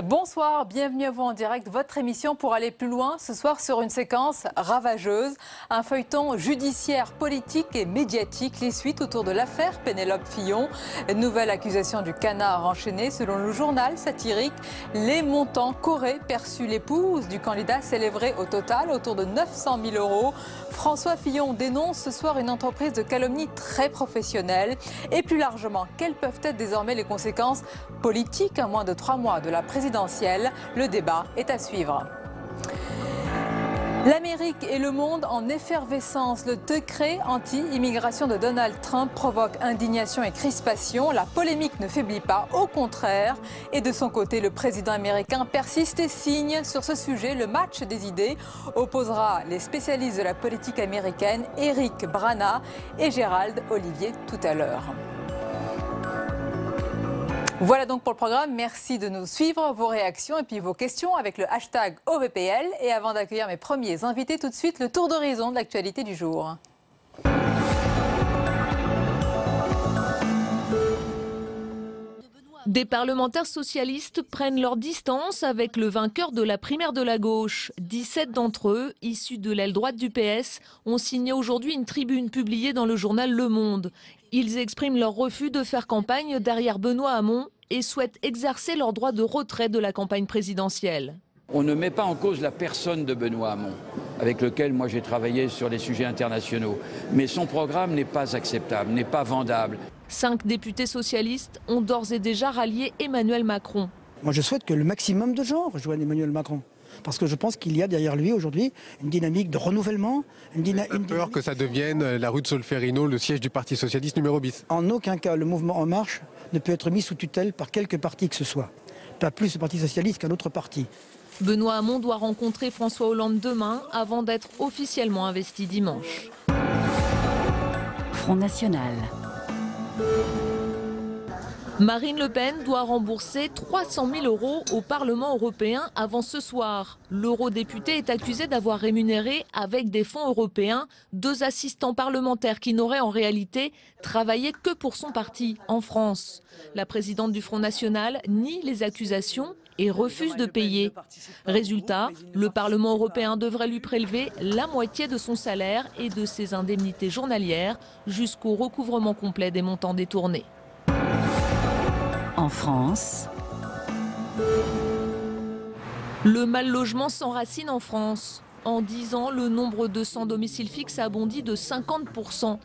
Bonsoir, bienvenue à vous en direct, votre émission pour aller plus loin ce soir sur une séquence ravageuse, un feuilleton judiciaire, politique et médiatique, les suites autour de l'affaire Pénélope Fillon. Nouvelle accusation du canard enchaîné. Selon le journal satirique, les montants qu'aurait perçus l'épouse du candidat s'élèveraient au total autour de 900 000 €. François Fillon dénonce ce soir une entreprise de calomnie très professionnelle. Et plus largement, quelles peuvent être désormais les conséquences politiques à moins de 3 mois de la présidentielle? Le débat est à suivre. L'Amérique et le monde en effervescence. Le décret anti-immigration de Donald Trump provoque indignation et crispation. La polémique ne faiblit pas, au contraire. Et de son côté, le président américain persiste et signe sur ce sujet. Le match des idées opposera les spécialistes de la politique américaine, Eric Brana et Gérald Olivier, tout à l'heure. Voilà donc pour le programme. Merci de nous suivre, vos réactions et puis vos questions avec le hashtag OVPL. Et avant d'accueillir mes premiers invités, tout de suite, le tour d'horizon de l'actualité du jour. Des parlementaires socialistes prennent leur distance avec le vainqueur de la primaire de la gauche. 17 d'entre eux, issus de l'aile droite du PS, ont signé aujourd'hui une tribune publiée dans le journal Le Monde. Ils expriment leur refus de faire campagne derrière Benoît Hamon et souhaitent exercer leur droit de retrait de la campagne présidentielle. On ne met pas en cause la personne de Benoît Hamon, avec lequel moi j'ai travaillé sur des sujets internationaux. Mais son programme n'est pas acceptable, n'est pas vendable. 5 députés socialistes ont d'ores et déjà rallié Emmanuel Macron. Moi je souhaite que le maximum de gens rejoignent Emmanuel Macron. Parce que je pense qu'il y a derrière lui aujourd'hui une dynamique de renouvellement. Une peur que ça devienne la rue de Solferino, le siège du Parti Socialiste numéro bis. En aucun cas, le mouvement En Marche ne peut être mis sous tutelle par quelque parti que ce soit. Pas plus le Parti Socialiste qu'un autre parti. Benoît Hamon doit rencontrer François Hollande demain avant d'être officiellement investi dimanche. Front National. Marine Le Pen doit rembourser 300 000 € au Parlement européen avant ce soir. L'eurodéputé est accusé d'avoir rémunéré avec des fonds européens 2 assistants parlementaires qui n'auraient en réalité travaillé que pour son parti en France. La présidente du Front National nie les accusations et refuse de payer. Résultat, le Parlement européen devrait lui prélever la moitié de son salaire et de ses indemnités journalières jusqu'au recouvrement complet des montants détournés. En France, le mal-logement s'enracine en France. En 10 ans, le nombre de sans domicile fixe a bondi de 50%.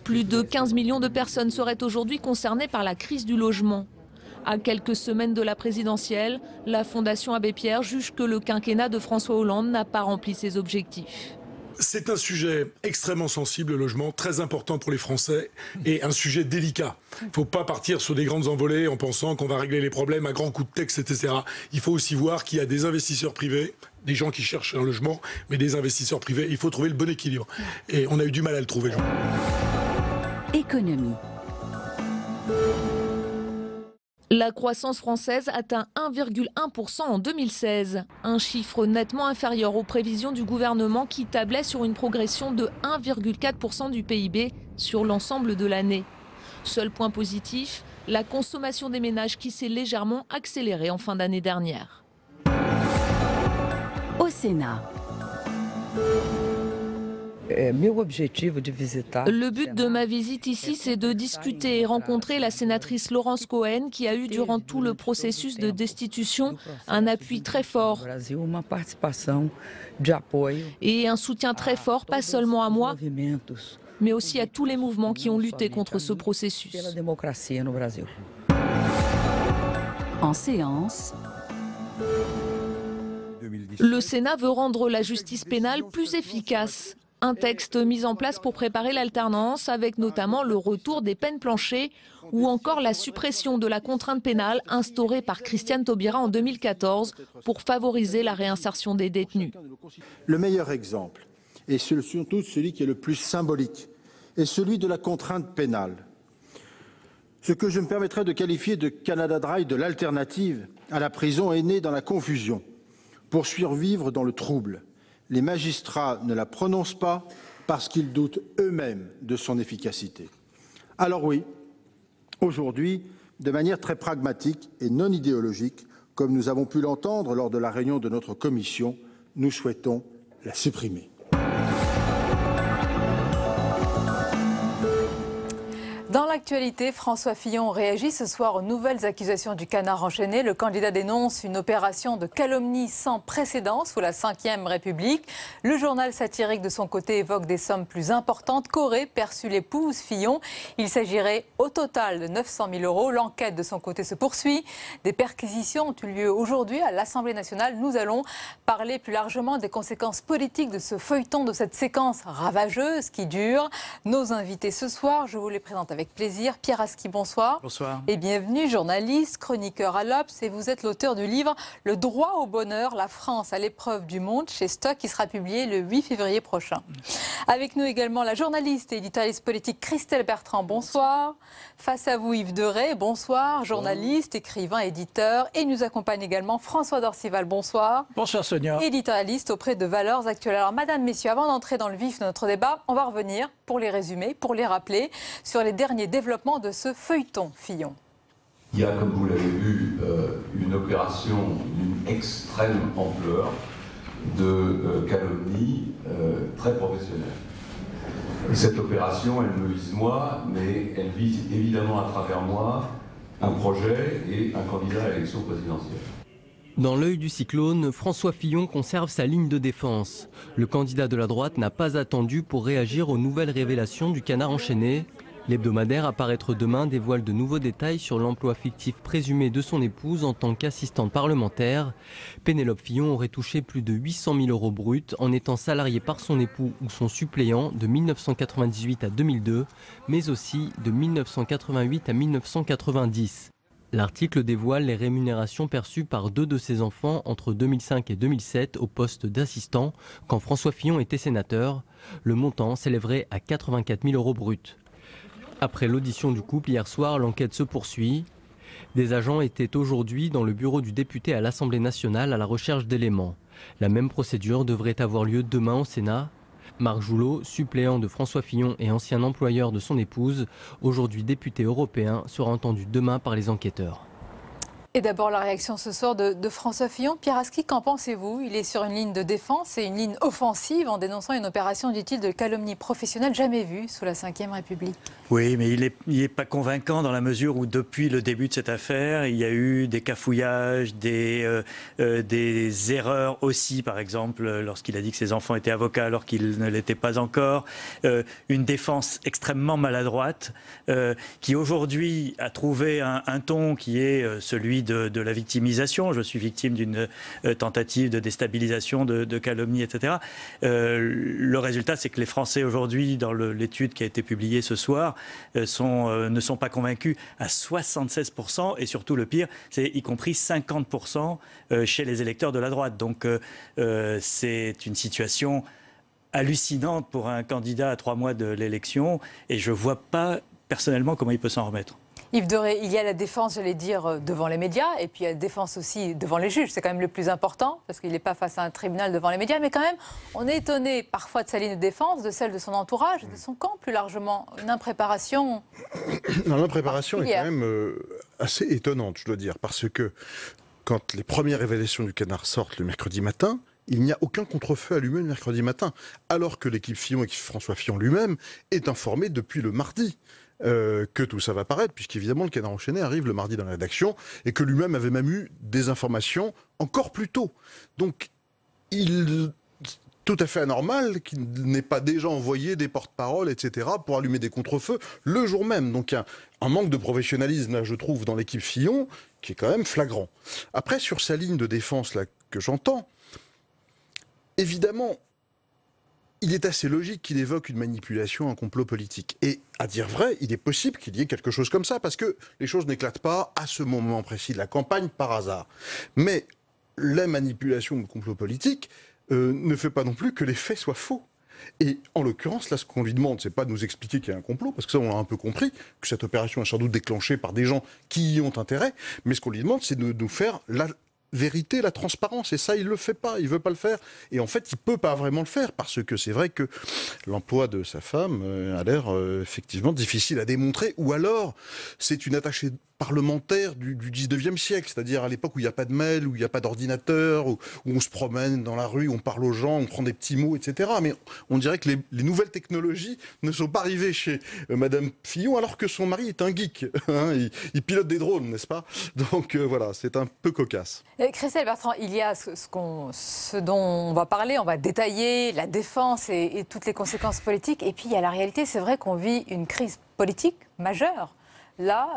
Plus de 15 millions de personnes seraient aujourd'hui concernées par la crise du logement. À quelques semaines de la présidentielle, la Fondation Abbé Pierre juge que le quinquennat de François Hollande n'a pas rempli ses objectifs. C'est un sujet extrêmement sensible, le logement, très important pour les Français et un sujet délicat. Il ne faut pas partir sur des grandes envolées en pensant qu'on va régler les problèmes à grands coups de texte, etc. Il faut aussi voir qu'il y a des investisseurs privés, des gens qui cherchent un logement, mais des investisseurs privés. Il faut trouver le bon équilibre. Et on a eu du mal à le trouver, Jean. économie. La croissance française atteint 1,1% en 2016, un chiffre nettement inférieur aux prévisions du gouvernement qui tablait sur une progression de 1,4% du PIB sur l'ensemble de l'année. Seul point positif, la consommation des ménages qui s'est légèrement accélérée en fin d'année dernière. Au Sénat. Le but de ma visite ici, c'est de discuter et rencontrer la sénatrice Laurence Cohen qui a eu durant tout le processus de destitution un appui très fort et un soutien très fort, pas seulement à moi, mais aussi à tous les mouvements qui ont lutté contre ce processus. En séance. Le Sénat veut rendre la justice pénale plus efficace. Un texte mis en place pour préparer l'alternance avec notamment le retour des peines planchées ou encore la suppression de la contrainte pénale instaurée par Christiane Taubira en 2014 pour favoriser la réinsertion des détenus. Le meilleur exemple, et surtout celui qui est le plus symbolique, est celui de la contrainte pénale. Ce que je me permettrai de qualifier de Canada Dry de l'alternative à la prison est né dans la confusion, pour survivre dans le trouble. Les magistrats ne la prononcent pas parce qu'ils doutent eux-mêmes de son efficacité. Alors oui, aujourd'hui, de manière très pragmatique et non idéologique, Comme nous avons pu l'entendre lors de la réunion de notre commission, nous souhaitons la supprimer. Dans l'actualité, François Fillon réagit ce soir aux nouvelles accusations du canard enchaîné. Le candidat dénonce une opération de calomnie sans précédent sous la Ve République. Le journal satirique de son côté évoque des sommes plus importantes qu'aurait perçues l'épouse Fillon. Il s'agirait au total de 900 000 €. L'enquête de son côté se poursuit. Des perquisitions ont eu lieu aujourd'hui à l'Assemblée nationale. Nous allons parler plus largement des conséquences politiques de ce feuilleton, de cette séquence ravageuse qui dure. Nos invités ce soir, je vous les présente avec plaisir. Pierre Aski, bonsoir. Bonsoir. Et bienvenue, journaliste, chroniqueur à l'Obs. Et vous êtes l'auteur du livre Le droit au bonheur, la France à l'épreuve du monde chez Stock, qui sera publié le 8 février prochain. Avec nous également la journaliste et éditorialiste politique Christelle Bertrand, bonsoir. Face à vous Yves Deray, bonsoir. Journaliste, écrivain, éditeur. Et nous accompagne également François Dorcival, bonsoir. Bonsoir Sonia. Éditorialiste auprès de Valeurs Actuelles. Alors madame, messieurs, avant d'entrer dans le vif de notre débat, on va revenir pour les résumer, pour les rappeler, sur les derniers développement de ce feuilleton Fillon. Il y a, comme vous l'avez vu, une opération d'une extrême ampleur de calomnie très professionnelle. Et cette opération, elle me vise moi, mais elle vise évidemment à travers moi un projet et un candidat à l'élection présidentielle. Dans l'œil du cyclone, François Fillon conserve sa ligne de défense. Le candidat de la droite n'a pas attendu pour réagir aux nouvelles révélations du canard enchaîné. L'hebdomadaire à paraître demain dévoile de nouveaux détails sur l'emploi fictif présumé de son épouse en tant qu'assistante parlementaire. Pénélope Fillon aurait touché plus de 800 000 € bruts en étant salariée par son époux ou son suppléant de 1998 à 2002, mais aussi de 1988 à 1990. L'article dévoile les rémunérations perçues par 2 de ses enfants entre 2005 et 2007 au poste d'assistant quand François Fillon était sénateur. Le montant s'élèverait à 84 000 € bruts. Après l'audition du couple hier soir, l'enquête se poursuit. Des agents étaient aujourd'hui dans le bureau du député à l'Assemblée nationale à la recherche d'éléments. La même procédure devrait avoir lieu demain au Sénat. Marc Joulot, suppléant de François Fillon et ancien employeur de son épouse, aujourd'hui député européen, sera entendu demain par les enquêteurs. Et d'abord la réaction ce soir de François Fillon. Pierre Aski, qu'en pensez-vous? Il est sur une ligne de défense et une ligne offensive en dénonçant une opération, dit-il, de calomnie professionnelle jamais vue sous la Ve République. Oui, mais il est pas convaincant dans la mesure où depuis le début de cette affaire, il y a eu des cafouillages, des erreurs aussi, par exemple, lorsqu'il a dit que ses enfants étaient avocats alors qu'ils ne l'étaient pas encore. Une défense extrêmement maladroite qui aujourd'hui a trouvé un ton qui est celui de la victimisation. Je suis victime d'une tentative de déstabilisation, de calomnie, etc. Le résultat, c'est que les Français aujourd'hui, dans l'étude qui a été publiée ce soir, ne sont pas convaincus à 76%, et surtout le pire, c'est y compris 50% chez les électeurs de la droite. Donc c'est une situation hallucinante pour un candidat à 3 mois de l'élection, et je ne vois pas personnellement comment il peut s'en remettre. Yves Deray, il y a la défense, j'allais dire, devant les médias, et puis il y a la défense aussi devant les juges. C'est quand même le plus important, parce qu'il n'est pas face à un tribunal devant les médias. Mais quand même, on est étonné parfois de sa ligne de défense, de celle de son entourage, de son camp plus largement. Une impréparation. L'impréparation est quand même assez étonnante, je dois dire, parce que quand les premières révélations du canard sortent le mercredi matin, il n'y a aucun contre-feu allumé le mercredi matin, alors que l'équipe Fillon et François Fillon lui-même est informé depuis le mardi. Que tout ça va paraître, puisqu'évidemment le canard enchaîné arrive le mardi dans la rédaction et que lui-même avait même eu des informations encore plus tôt. Donc, tout à fait anormal qu'il n'ait pas déjà envoyé des porte-paroles, etc., pour allumer des contre-feux le jour même. Donc, il y a un manque de professionnalisme, là, je trouve, dans l'équipe Fillon, qui est quand même flagrant. Après, sur sa ligne de défense, là, que j'entends, évidemment, il est assez logique qu'il évoque une manipulation, un complot politique. Et à dire vrai, il est possible qu'il y ait quelque chose comme ça, parce que les choses n'éclatent pas à ce moment précis de la campagne par hasard. Mais la manipulation ou le complot politique ne fait pas non plus que les faits soient faux. Et en l'occurrence, là, ce qu'on lui demande, c'est pas de nous expliquer qu'il y a un complot, parce que ça, on l'a un peu compris, que cette opération est sans doute déclenchée par des gens qui y ont intérêt, mais ce qu'on lui demande, c'est de nous faire la vérité, la transparence, et ça il le fait pas, il veut pas le faire, et en fait il peut pas vraiment le faire, parce que c'est vrai que l'emploi de sa femme a l'air effectivement difficile à démontrer, ou alors c'est une attachée parlementaire du 19e siècle, c'est-à-dire à l'époque où il n'y a pas de mail, où il n'y a pas d'ordinateur, où on se promène dans la rue, on parle aux gens, on prend des petits mots, etc. Mais on dirait que les nouvelles technologies ne sont pas arrivées chez Madame Fillon, alors que son mari est un geek. Hein, il pilote des drones, n'est-ce pas? Donc voilà, c'est un peu cocasse. Christelle Bertrand, il y a ce dont on va parler, on va détailler la défense et toutes les conséquences politiques. Et puis il y a la réalité, c'est vrai qu'on vit une crise politique majeure. Là,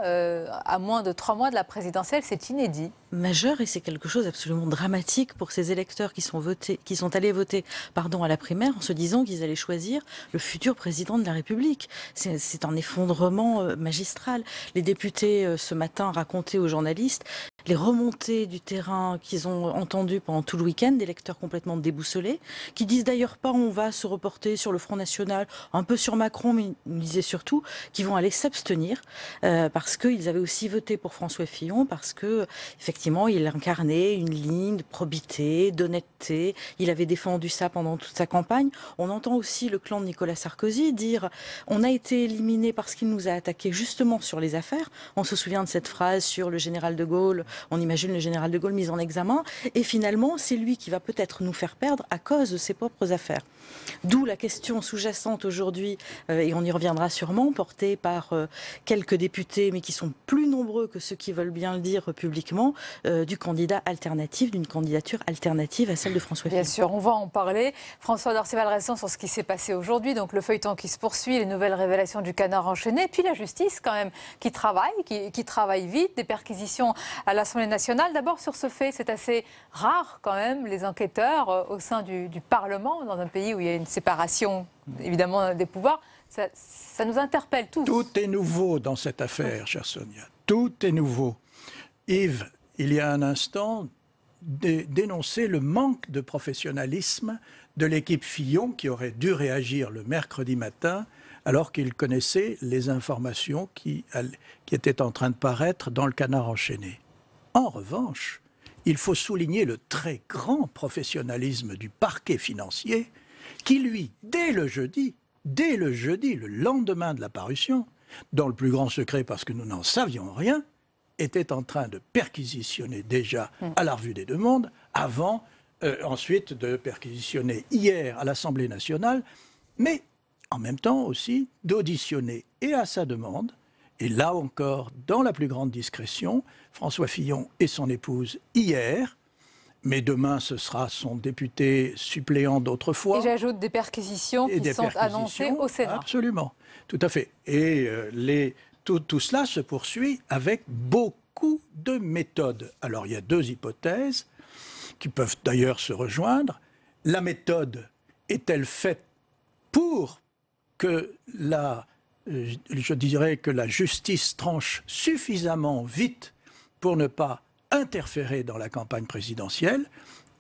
à moins de 3 mois de la présidentielle, c'est inédit. Majeur, et c'est quelque chose d'absolument dramatique pour ces électeurs qui sont allés voter à la primaire en se disant qu'ils allaient choisir le futur président de la République. C'est un effondrement magistral. Les députés, ce matin, racontaient aux journalistes les remontées du terrain qu'ils ont entendues pendant tout le week-end, des lecteurs complètement déboussolés, qui disent d'ailleurs pas on va se reporter sur le Front National, un peu sur Macron, mais ils disaient surtout qu'ils vont aller s'abstenir parce qu'ils avaient aussi voté pour François Fillon, parce que effectivement il incarnait une ligne de probité, d'honnêteté, il avait défendu ça pendant toute sa campagne. On entend aussi le clan de Nicolas Sarkozy dire on a été éliminé parce qu'il nous a attaqué justement sur les affaires. On se souvient de cette phrase sur le général de Gaulle. On imagine le général de Gaulle mis en examen et finalement c'est lui qui va peut-être nous faire perdre à cause de ses propres affaires. D'où la question sous-jacente aujourd'hui, et on y reviendra sûrement, portée par quelques députés, mais qui sont plus nombreux que ceux qui veulent bien le dire publiquement, du candidat alternatif, d'une candidature alternative à celle de François Fillon. Bien sûr, on va en parler. François Dorcé-Valresson sur ce qui s'est passé aujourd'hui, donc le feuilleton qui se poursuit, les nouvelles révélations du canard enchaîné, puis la justice quand même qui travaille vite, des perquisitions à l'Assemblée nationale. D'abord sur ce fait, c'est assez rare quand même, les enquêteurs au sein du Parlement, dans un pays où il y a une séparation évidemment des pouvoirs. Ça nous interpelle tous. Tout est nouveau dans cette affaire, chère Sonia. Tout est nouveau. Yves, il y a un instant, dénonçait le manque de professionnalisme de l'équipe Fillon qui aurait dû réagir le mercredi matin alors qu'il connaissait les informations qui étaient en train de paraître dans le canard enchaîné. En revanche, il faut souligner le très grand professionnalisme du parquet financier qui, lui, dès le jeudi, le lendemain de la parution, dans le plus grand secret parce que nous n'en savions rien, était en train de perquisitionner déjà à la Revue des Deux Mondes, avant ensuite de perquisitionner hier à l'Assemblée nationale, mais en même temps aussi d'auditionner, et à sa demande, et là encore dans la plus grande discrétion, François Fillon et son épouse hier, mais demain ce sera son député suppléant d'autrefois. Et j'ajoute des perquisitions qui sont annoncées au Sénat. Absolument, tout à fait. Et tout cela se poursuit avec beaucoup de méthodes. Alors il y a 2 hypothèses qui peuvent d'ailleurs se rejoindre. La méthode est-elle faite pour que je dirais que la justice tranche suffisamment vite pour ne pas interférer dans la campagne présidentielle,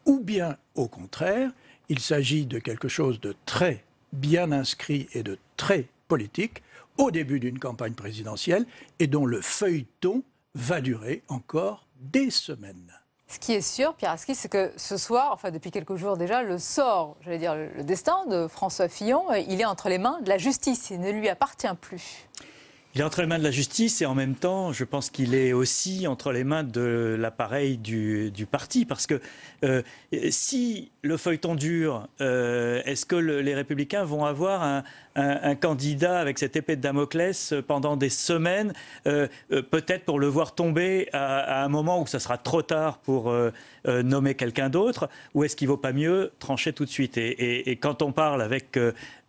ou bien, au contraire, il s'agit de quelque chose de très bien inscrit et de très politique au début d'une campagne présidentielle et dont le feuilleton va durer encore des semaines. Ce qui est sûr, Pierre Aski, c'est que ce soir, enfin depuis quelques jours déjà, le sort, j'allais dire le destin de François Fillon, il est entre les mains de la justice, il ne lui appartient plus. Il est entre les mains de la justice et en même temps, je pense qu'il est aussi entre les mains de l'appareil du parti. Parce que si le feuilleton dure, est-ce que les Républicains vont avoir un candidat avec cette épée de Damoclès pendant des semaines, peut-être pour le voir tomber à un moment où ça sera trop tard pour nommer quelqu'un d'autre, ou est-ce qu'il ne vaut pas mieux trancher tout de suite? Et quand on parle avec...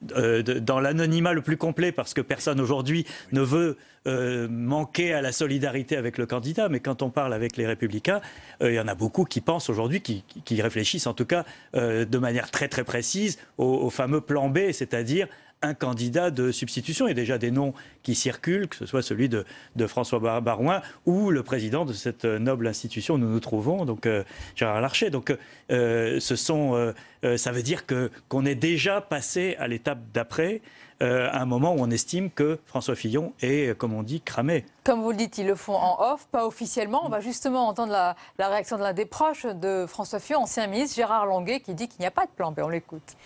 dans l'anonymat le plus complet, parce que personne aujourd'hui ne veut manquer à la solidarité avec le candidat, mais quand on parle avec les Républicains, il y en a beaucoup qui pensent aujourd'hui, qui réfléchissent en tout cas de manière très très précise au fameux plan B, c'est-à-dire un candidat de substitution. Il y a déjà des noms qui circulent, que ce soit celui de François Baroin ou le président de cette noble institution où nous nous trouvons, donc Gérard Larcher. Donc ça veut dire qu'on est déjà passé à l'étape d'après, à un moment où on estime que François Fillon est, comme on dit, cramé. Comme vous le dites, ils le font en off, pas officiellement. On va justement entendre la réaction de l'un des proches de François Fillon, ancien ministre, Gérard Longuet, qui dit qu'il n'y a pas de plan B. On l'écoute.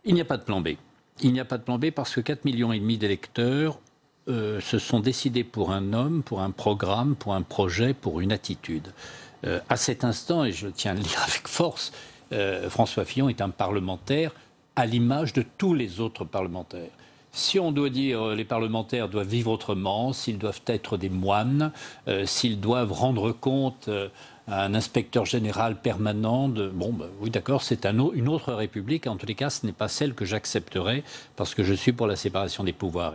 Il n'y a pas de plan B. Il n'y a pas de plan B parce que 4,5 millions d'électeurs se sont décidés pour un homme, pour un programme, pour un projet, pour une attitude. À cet instant, et je tiens à le dire avec force, François Fillon est un parlementaire à l'image de tous les autres parlementaires. Si on doit dire les parlementaires doivent vivre autrement, s'ils doivent être des moines, s'ils doivent rendre compte à un inspecteur général permanent oui d'accord, c'est une autre république. En tous les cas, ce n'est pas celle que j'accepterai parce que je suis pour la séparation des pouvoirs.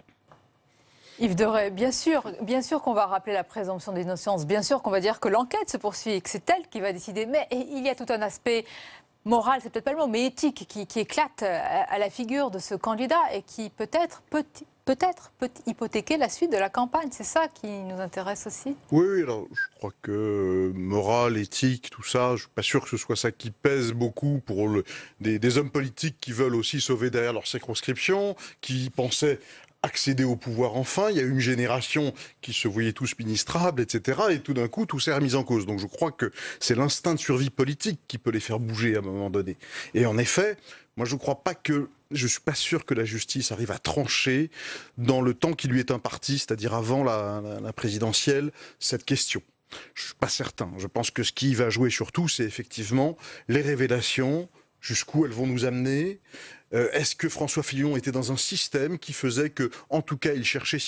Yves Deray, bien sûr qu'on va rappeler la présomption d'innocence, bien sûr qu'on va dire que l'enquête se poursuit et que c'est elle qui va décider, mais il y a tout un aspect moral, c'est peut-être pas le mot, mais éthique qui éclate à la figure de ce candidat et qui peut-être peut hypothéquer la suite de la campagne. C'est ça qui nous intéresse aussi. Oui, alors je crois que morale, éthique, tout ça, je ne suis pas sûr que ce soit ça qui pèse beaucoup pour des hommes politiques qui veulent aussi sauver derrière leur circonscription, qui pensaient accéder au pouvoir enfin. Il y a une génération qui se voyait tous ministrables, etc. Et tout d'un coup, tout s'est remis en cause. Donc je crois que c'est l'instinct de survie politique qui peut les faire bouger à un moment donné. Et en effet, moi je ne suis pas sûr que la justice arrive à trancher dans le temps qui lui est imparti, c'est-à-dire avant la présidentielle, cette question. Je ne suis pas certain. Je pense que ce qui va jouer surtout, c'est effectivement les révélations, jusqu'où elles vont nous amener. Est-ce que François Fillon était dans un système qui faisait que, en tout cas, il cherchait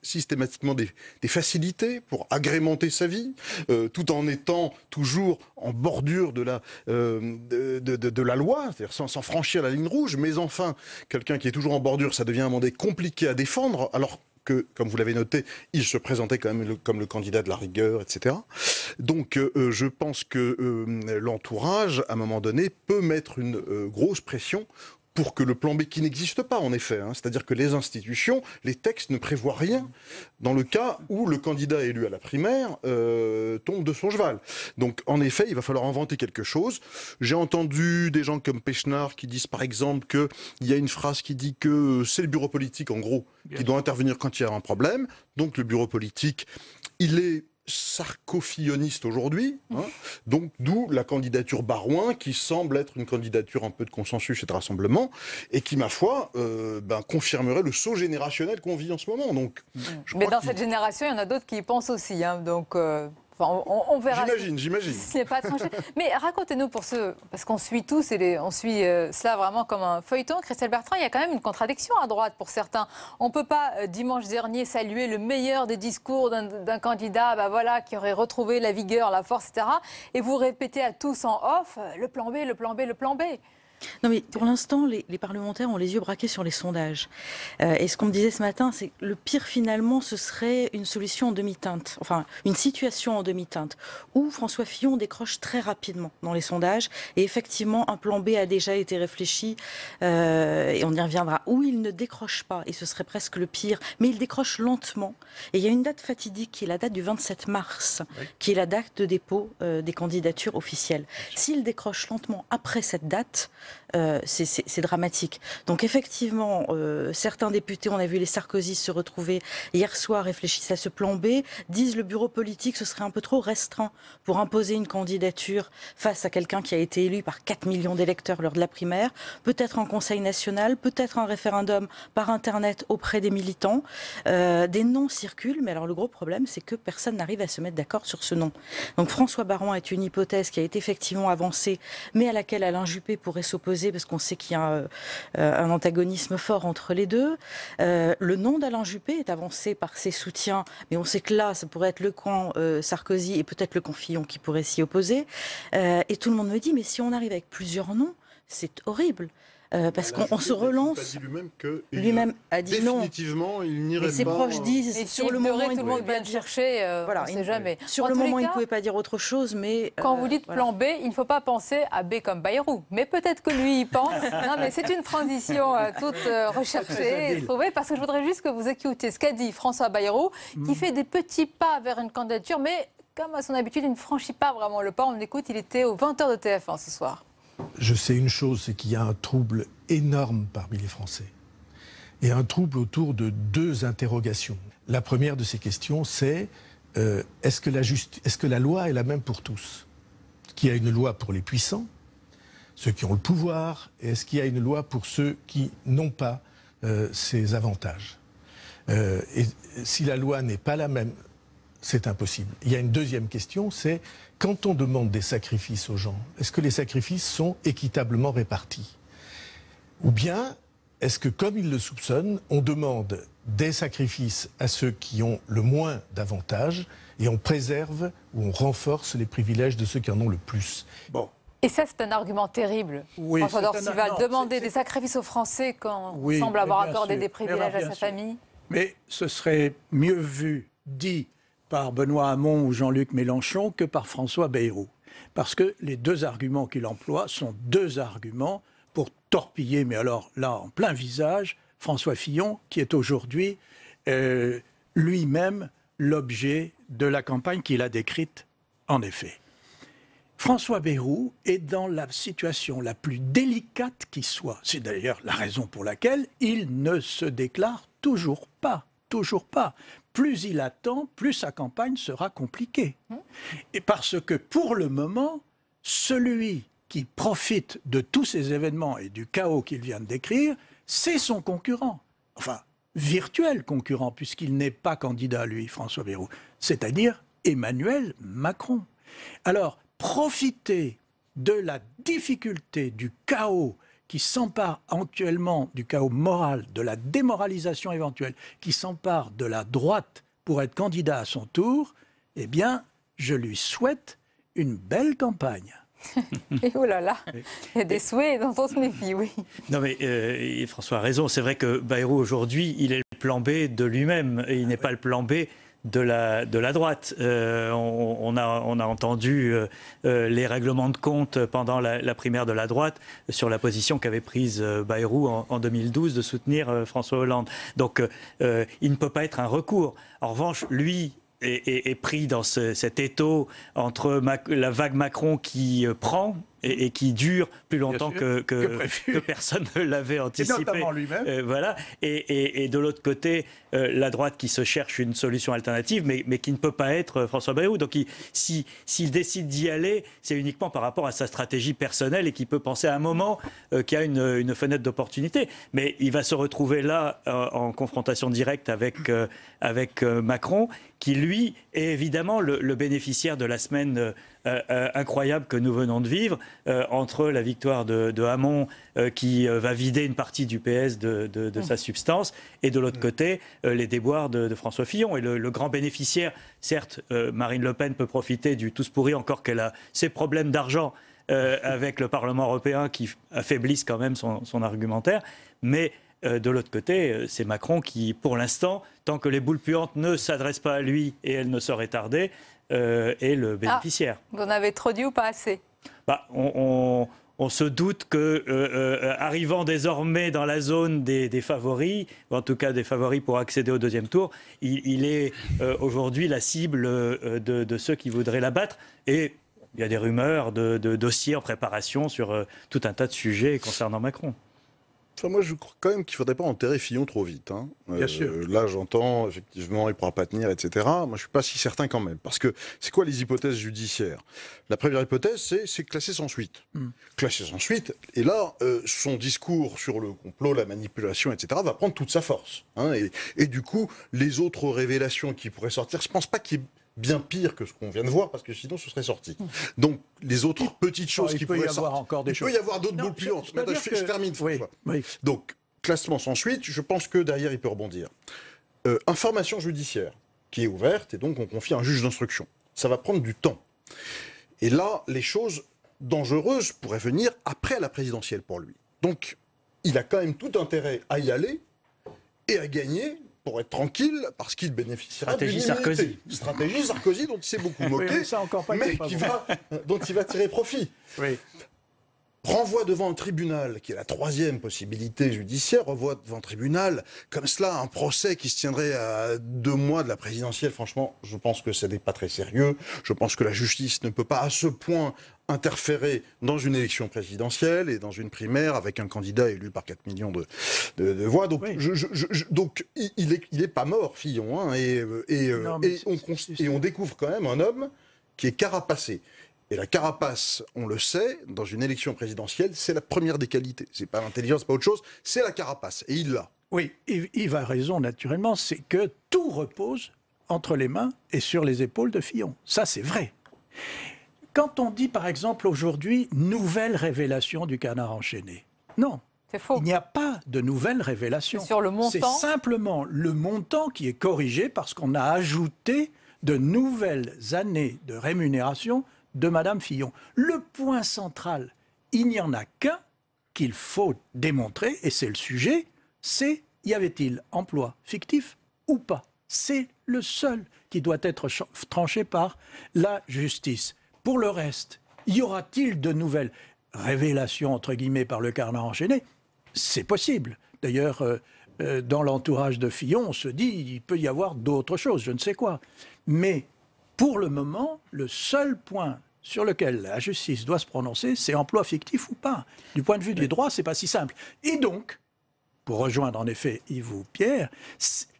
systématiquement des facilités pour agrémenter sa vie, tout en étant toujours en bordure de la loi, c'est-à-dire sans franchir la ligne rouge. Mais enfin, quelqu'un qui est toujours en bordure, ça devient un mandat compliqué à défendre, alors que, comme vous l'avez noté, il se présentait quand même comme le candidat de la rigueur, etc. Donc je pense que l'entourage, à un moment donné, peut mettre une grosse pression pour que le plan B, qui n'existe pas en effet, c'est-à-dire que les institutions, les textes ne prévoient rien dans le cas où le candidat élu à la primaire tombe de son cheval. Donc en effet, il va falloir inventer quelque chose. J'ai entendu des gens comme Pechnard qui disent par exemple qu'il y a une phrase qui dit que c'est le bureau politique en gros qui doit intervenir quand il y a un problème. Donc le bureau politique, il est sarcofilloniste aujourd'hui, donc d'où la candidature Barouin qui semble être une candidature un peu de consensus et de rassemblement et qui, ma foi, confirmerait le saut générationnel qu'on vit en ce moment. Donc, mais dans cette génération, il y en a d'autres qui y pensent aussi, donc... on verra. J'imagine. Ce n'est pas tranché. Mais racontez-nous pour ceux, parce qu'on suit tous et on suit cela vraiment comme un feuilleton. Christelle Bertrand, il y a quand même une contradiction à droite pour certains. On ne peut pas dimanche dernier saluer le meilleur des discours d'un candidat, qui aurait retrouvé la vigueur, la force, etc. Et vous répétez à tous en off le plan B, le plan B, le plan B. Non mais pour l'instant, les parlementaires ont les yeux braqués sur les sondages. Et ce qu'on me disait ce matin, c'est que le pire finalement, ce serait une solution en demi-teinte, enfin une situation en demi-teinte, où François Fillon décroche très rapidement dans les sondages. Et effectivement, un plan B a déjà été réfléchi, et on y reviendra, où il ne décroche pas, et ce serait presque le pire, mais il décroche lentement. Et il y a une date fatidique qui est la date du 27 mars, qui est la date de dépôt des candidatures officielles. S'il décroche lentement après cette date, c'est dramatique. Donc effectivement, certains députés, on a vu les Sarkozy se retrouver hier soir, réfléchissent à ce plan B, disent le bureau politique ce serait un peu trop restreint pour imposer une candidature face à quelqu'un qui a été élu par 4 millions d'électeurs lors de la primaire, peut-être en Conseil national, peut-être un référendum par Internet auprès des militants. Des noms circulent, mais alors le gros problème, c'est que personne n'arrive à se mettre d'accord sur ce nom. Donc François Barouin est une hypothèse qui a été effectivement avancée, mais à laquelle Alain Juppé pourrait s'opposer parce qu'on sait qu'il y a un antagonisme fort entre les deux. Le nom d'Alain Juppé est avancé par ses soutiens, mais on sait que là, ça pourrait être le camp Sarkozy et peut-être le camp Fillon qui pourrait s'y opposer. Et tout le monde me dit, mais si on arrive avec plusieurs noms, c'est horrible. Parce qu'on se relance. Lui-même a dit non. Définitivement, il n'irait pas. Ses proches disent sur le moment, tout le monde vient le chercher. Voilà, on ne sait jamais. Sur le moment, il ne pouvait pas dire autre chose, mais quand vous dites plan B, il ne faut pas penser à B comme Bayrou, mais peut-être que lui y pense. Non, mais c'est une transition toute recherchée et trouvée, parce que je voudrais juste que vous écoutiez ce qu'a dit François Bayrou, qui fait des petits pas vers une candidature, mais comme à son habitude, il ne franchit pas vraiment le pas. On l'écoute, il était aux 20h de TF1 ce soir. Je sais une chose, c'est qu'il y a un trouble énorme parmi les Français. Et un trouble autour de deux interrogations. La première de ces questions, c'est est-ce que la loi est la même pour tous? Est-ce qu'il y a une loi pour les puissants, ceux qui ont le pouvoir, et est-ce qu'il y a une loi pour ceux qui n'ont pas ces avantages? Et si la loi n'est pas la même, c'est impossible. Il y a une deuxième question, c'est quand on demande des sacrifices aux gens, est-ce que les sacrifices sont équitablement répartis? Ou bien, est-ce que, comme ils le soupçonnent, on demande des sacrifices à ceux qui ont le moins d'avantages et on préserve ou on renforce les privilèges de ceux qui en ont le plus? Bon. Et ça, c'est un argument terrible. Oui, François Dorcival, demander des sacrifices aux Français quand on semble avoir accordé des privilèges à sa famille. Mais ce serait mieux vu, dit par Benoît Hamon ou Jean-Luc Mélenchon que par François Bayrou. Parce que les deux arguments qu'il emploie sont deux arguments pour torpiller, mais alors là, en plein visage, François Fillon, qui est aujourd'hui lui-même l'objet de la campagne qu'il a décrite, en effet. François Bayrou est dans la situation la plus délicate qui soit. C'est d'ailleurs la raison pour laquelle il ne se déclare toujours pas. Toujours pas. Plus il attend, plus sa campagne sera compliquée. Et parce que pour le moment, celui qui profite de tous ces événements et du chaos qu'il vient de décrire, c'est son concurrent. Enfin, virtuel concurrent, puisqu'il n'est pas candidat, lui, François Bayrou. C'est-à-dire Emmanuel Macron. Alors, profiter de la difficulté, du chaos qui s'empare actuellement, du chaos moral, de la démoralisation éventuelle, qui s'empare de la droite pour être candidat à son tour, eh bien, je lui souhaite une belle campagne. Et oh là là, il y a des souhaits dont on se méfie, oui. Non mais François a raison, c'est vrai que Bayrou aujourd'hui, il est le plan B de lui-même, et il n'est pas le plan B de la droite. On a entendu les règlements de compte pendant la primaire de la droite sur la position qu'avait prise Bayrou en 2012 de soutenir François Hollande. Donc il ne peut pas être un recours. En revanche, lui est pris dans cet étau entre la vague Macron qui prend et qui dure plus longtemps que personne ne l'avait anticipé. Et notamment lui-même. Voilà. Et de l'autre côté, la droite qui se cherche une solution alternative, mais qui ne peut pas être François Bayrou. Donc s'il décide d'y aller, c'est uniquement par rapport à sa stratégie personnelle et qu'il peut penser à un moment qu'il y a une fenêtre d'opportunité. Mais il va se retrouver là en confrontation directe avec Macron, qui lui est évidemment le bénéficiaire de la semaine incroyable que nous venons de vivre, entre la victoire de Hamon qui va vider une partie du PS de sa substance, et de l'autre côté les déboires de François Fillon. Et le grand bénéficiaire, certes, Marine Le Pen peut profiter du tous pourri, encore qu'elle a ses problèmes d'argent avec le Parlement européen qui affaiblissent quand même son argumentaire, mais de l'autre côté, c'est Macron qui, pour l'instant, tant que les boules puantes ne s'adressent pas à lui et elles ne sauraient tarder, est le bénéficiaire. Vous en avez trop dit ou pas assez? On se doute que, arrivant désormais dans la zone des favoris, ou en tout cas des favoris pour accéder au deuxième tour, il est aujourd'hui la cible de ceux qui voudraient l'abattre. Et il y a des rumeurs de dossiers en préparation sur tout un tas de sujets concernant Macron. Enfin, moi, je crois quand même qu'il ne faudrait pas enterrer Fillon trop vite. Hein. Bien sûr. Là, j'entends, effectivement, il ne pourra pas tenir, etc. Moi, je ne suis pas si certain quand même. Parce que c'est quoi les hypothèses judiciaires? La première hypothèse, c'est classer sans suite. Classer sans suite. Et là, son discours sur le complot, la manipulation, etc., va prendre toute sa force. Hein. Et du coup, les autres révélations qui pourraient sortir, je ne pense pas qu'il y ait bien pire que ce qu'on vient de voir, parce que sinon ce serait sorti. Donc les autres petites choses qui pourraient sortir, encore des choses. Il peut y avoir d'autres boules puantes. Je termine. Oui. Donc classement sans suite, je pense que derrière il peut rebondir. Information judiciaire qui est ouverte, et donc on confie à un juge d'instruction. Ça va prendre du temps. Et là, les choses dangereuses pourraient venir après la présidentielle pour lui. Donc il a quand même tout intérêt à y aller et à gagner, pour être tranquille, parce qu'il bénéficiera d'une immunité. Stratégie Sarkozy dont il s'est beaucoup moqué, mais dont il va tirer profit. Oui. Renvoi devant un tribunal, qui est la troisième possibilité judiciaire, renvoi devant un tribunal, comme cela, un procès qui se tiendrait à 2 mois de la présidentielle, franchement, je pense que ce n'est pas très sérieux. Je pense que la justice ne peut pas à ce point interférer dans une élection présidentielle et dans une primaire avec un candidat élu par 4 millions de voix. Donc, donc il est pas mort, Fillon. Hein, et on découvre quand même un homme qui est carapacé. Et la carapace, on le sait, dans une élection présidentielle, c'est la première des qualités. C'est pas l'intelligence, pas autre chose, c'est la carapace. Et il l'a. Oui, Yves a raison naturellement, c'est que tout repose entre les mains et sur les épaules de Fillon. Ça, c'est vrai. Quand on dit, par exemple, aujourd'hui, nouvelle révélation du canard enchaîné, non. C'est faux. Il n'y a pas de nouvelle révélation. C'est sur le montant. C'est simplement le montant qui est corrigé parce qu'on a ajouté de nouvelles années de rémunération de Madame Fillon. Le point central, il n'y en a qu'un qu'il faut démontrer, et c'est le sujet, c'est y avait-il emploi fictif ou pas? C'est le seul qui doit être tranché par la justice. Pour le reste, y aura-t-il de nouvelles révélations, entre guillemets, par le canard enchaîné? C'est possible. D'ailleurs, dans l'entourage de Fillon, on se dit il peut y avoir d'autres choses, je ne sais quoi. Mais pour le moment, le seul point sur lequel la justice doit se prononcer, c'est emploi fictif ou pas. Du point de vue des droits, c'est pas si simple. Et donc, pour rejoindre en effet Yves ou Pierre,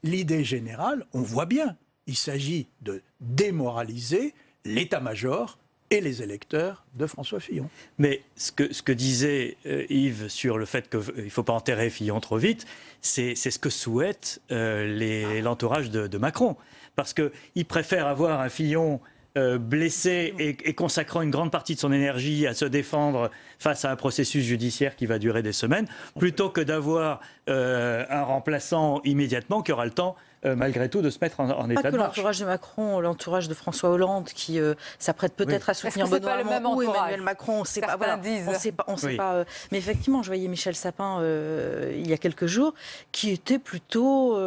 l'idée générale, on voit bien, il s'agit de démoraliser l'état-major et les électeurs de François Fillon. Mais ce que disait Yves sur le fait qu'il ne faut pas enterrer Fillon trop vite, c'est ce que souhaite l'entourage de Macron. Parce qu'il préfère avoir un Fillon blessé et consacrant une grande partie de son énergie à se défendre face à un processus judiciaire qui va durer des semaines, plutôt que d'avoir un remplaçant immédiatement qui aura le temps malgré tout de se mettre en état de marche. Pas que l'entourage de Macron, l'entourage de François Hollande qui s'apprête peut-être à soutenir Benoît Hamon ou Emmanuel Macron, on ne sait pas. Voilà, on sait pas. Mais effectivement, je voyais Michel Sapin il y a quelques jours qui était plutôt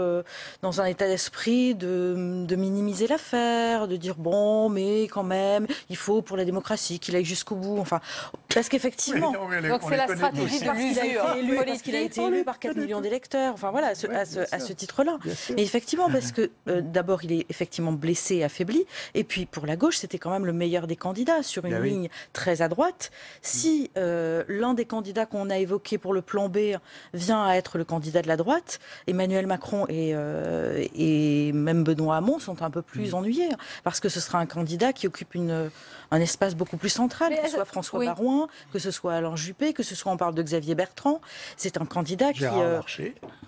dans un état d'esprit de minimiser l'affaire, de dire bon, mais quand même, il faut pour la démocratie qu'il aille jusqu'au bout. Enfin, parce qu'effectivement, donc c'est la stratégie de l'usure. Parce qu'il a été élu par 4 millions d'électeurs. Enfin voilà, à ce titre-là. Mais effectivement, parce que d'abord, il est effectivement blessé et affaibli. Et puis, pour la gauche, c'était quand même le meilleur des candidats sur une ligne très à droite. Si l'un des candidats qu'on a évoqué pour le plan B vient à être le candidat de la droite, Emmanuel Macron et même Benoît Hamon sont un peu plus ennuyés. Parce que ce sera un candidat qui occupe un espace beaucoup plus central, que ce soit François Baroin, que ce soit Alain Juppé, que ce soit, on parle de Xavier Bertrand. C'est un candidat qui...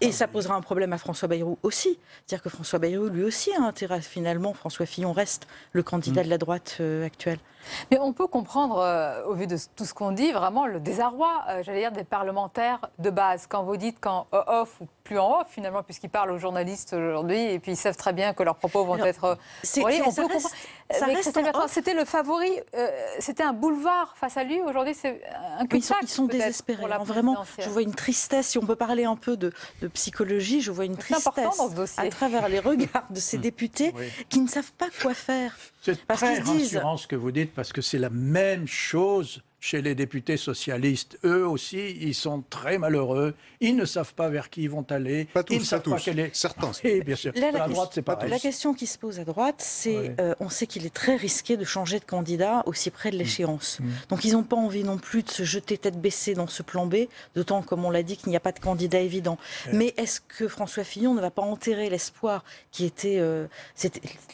et ça posera un problème à François Bayrou aussi. C'est-à-dire que François Bayrou, lui aussi, a intérêt, finalement, François Fillon reste le candidat de la droite actuelle. Mais on peut comprendre, au vu de tout ce qu'on dit, vraiment le désarroi, j'allais dire, des parlementaires de base. Quand vous dites qu'en off, ou plus en off, finalement, puisqu'ils parlent aux journalistes aujourd'hui, et puis ils savent très bien que leurs propos vont être... C'était le favori, c'était un boulevard face à lui. Aujourd'hui, c'est un cul-de-sac. Ils sont désespérés. Vraiment, je vois une tristesse. Si on peut parler un peu de psychologie, je vois une tristesse à travers les regards de ces députés qui ne savent pas quoi faire. C'est très rassurant ce que vous dites, parce que c'est la même chose chez les députés socialistes. Eux aussi, ils sont très malheureux. Ils ne savent pas vers qui ils vont aller. Pas tous, ils ne savent pas quel est... Certains. Oui, bien sûr. Là, à droite, c'est pas la question qui se pose à droite, c'est on sait qu'il est très risqué de changer de candidat aussi près de l'échéance. Donc, ils n'ont pas envie non plus de se jeter tête baissée dans ce plan B, d'autant, comme on l'a dit, qu'il n'y a pas de candidat évident. Mais est-ce que François Fillon ne va pas enterrer l'espoir qui était...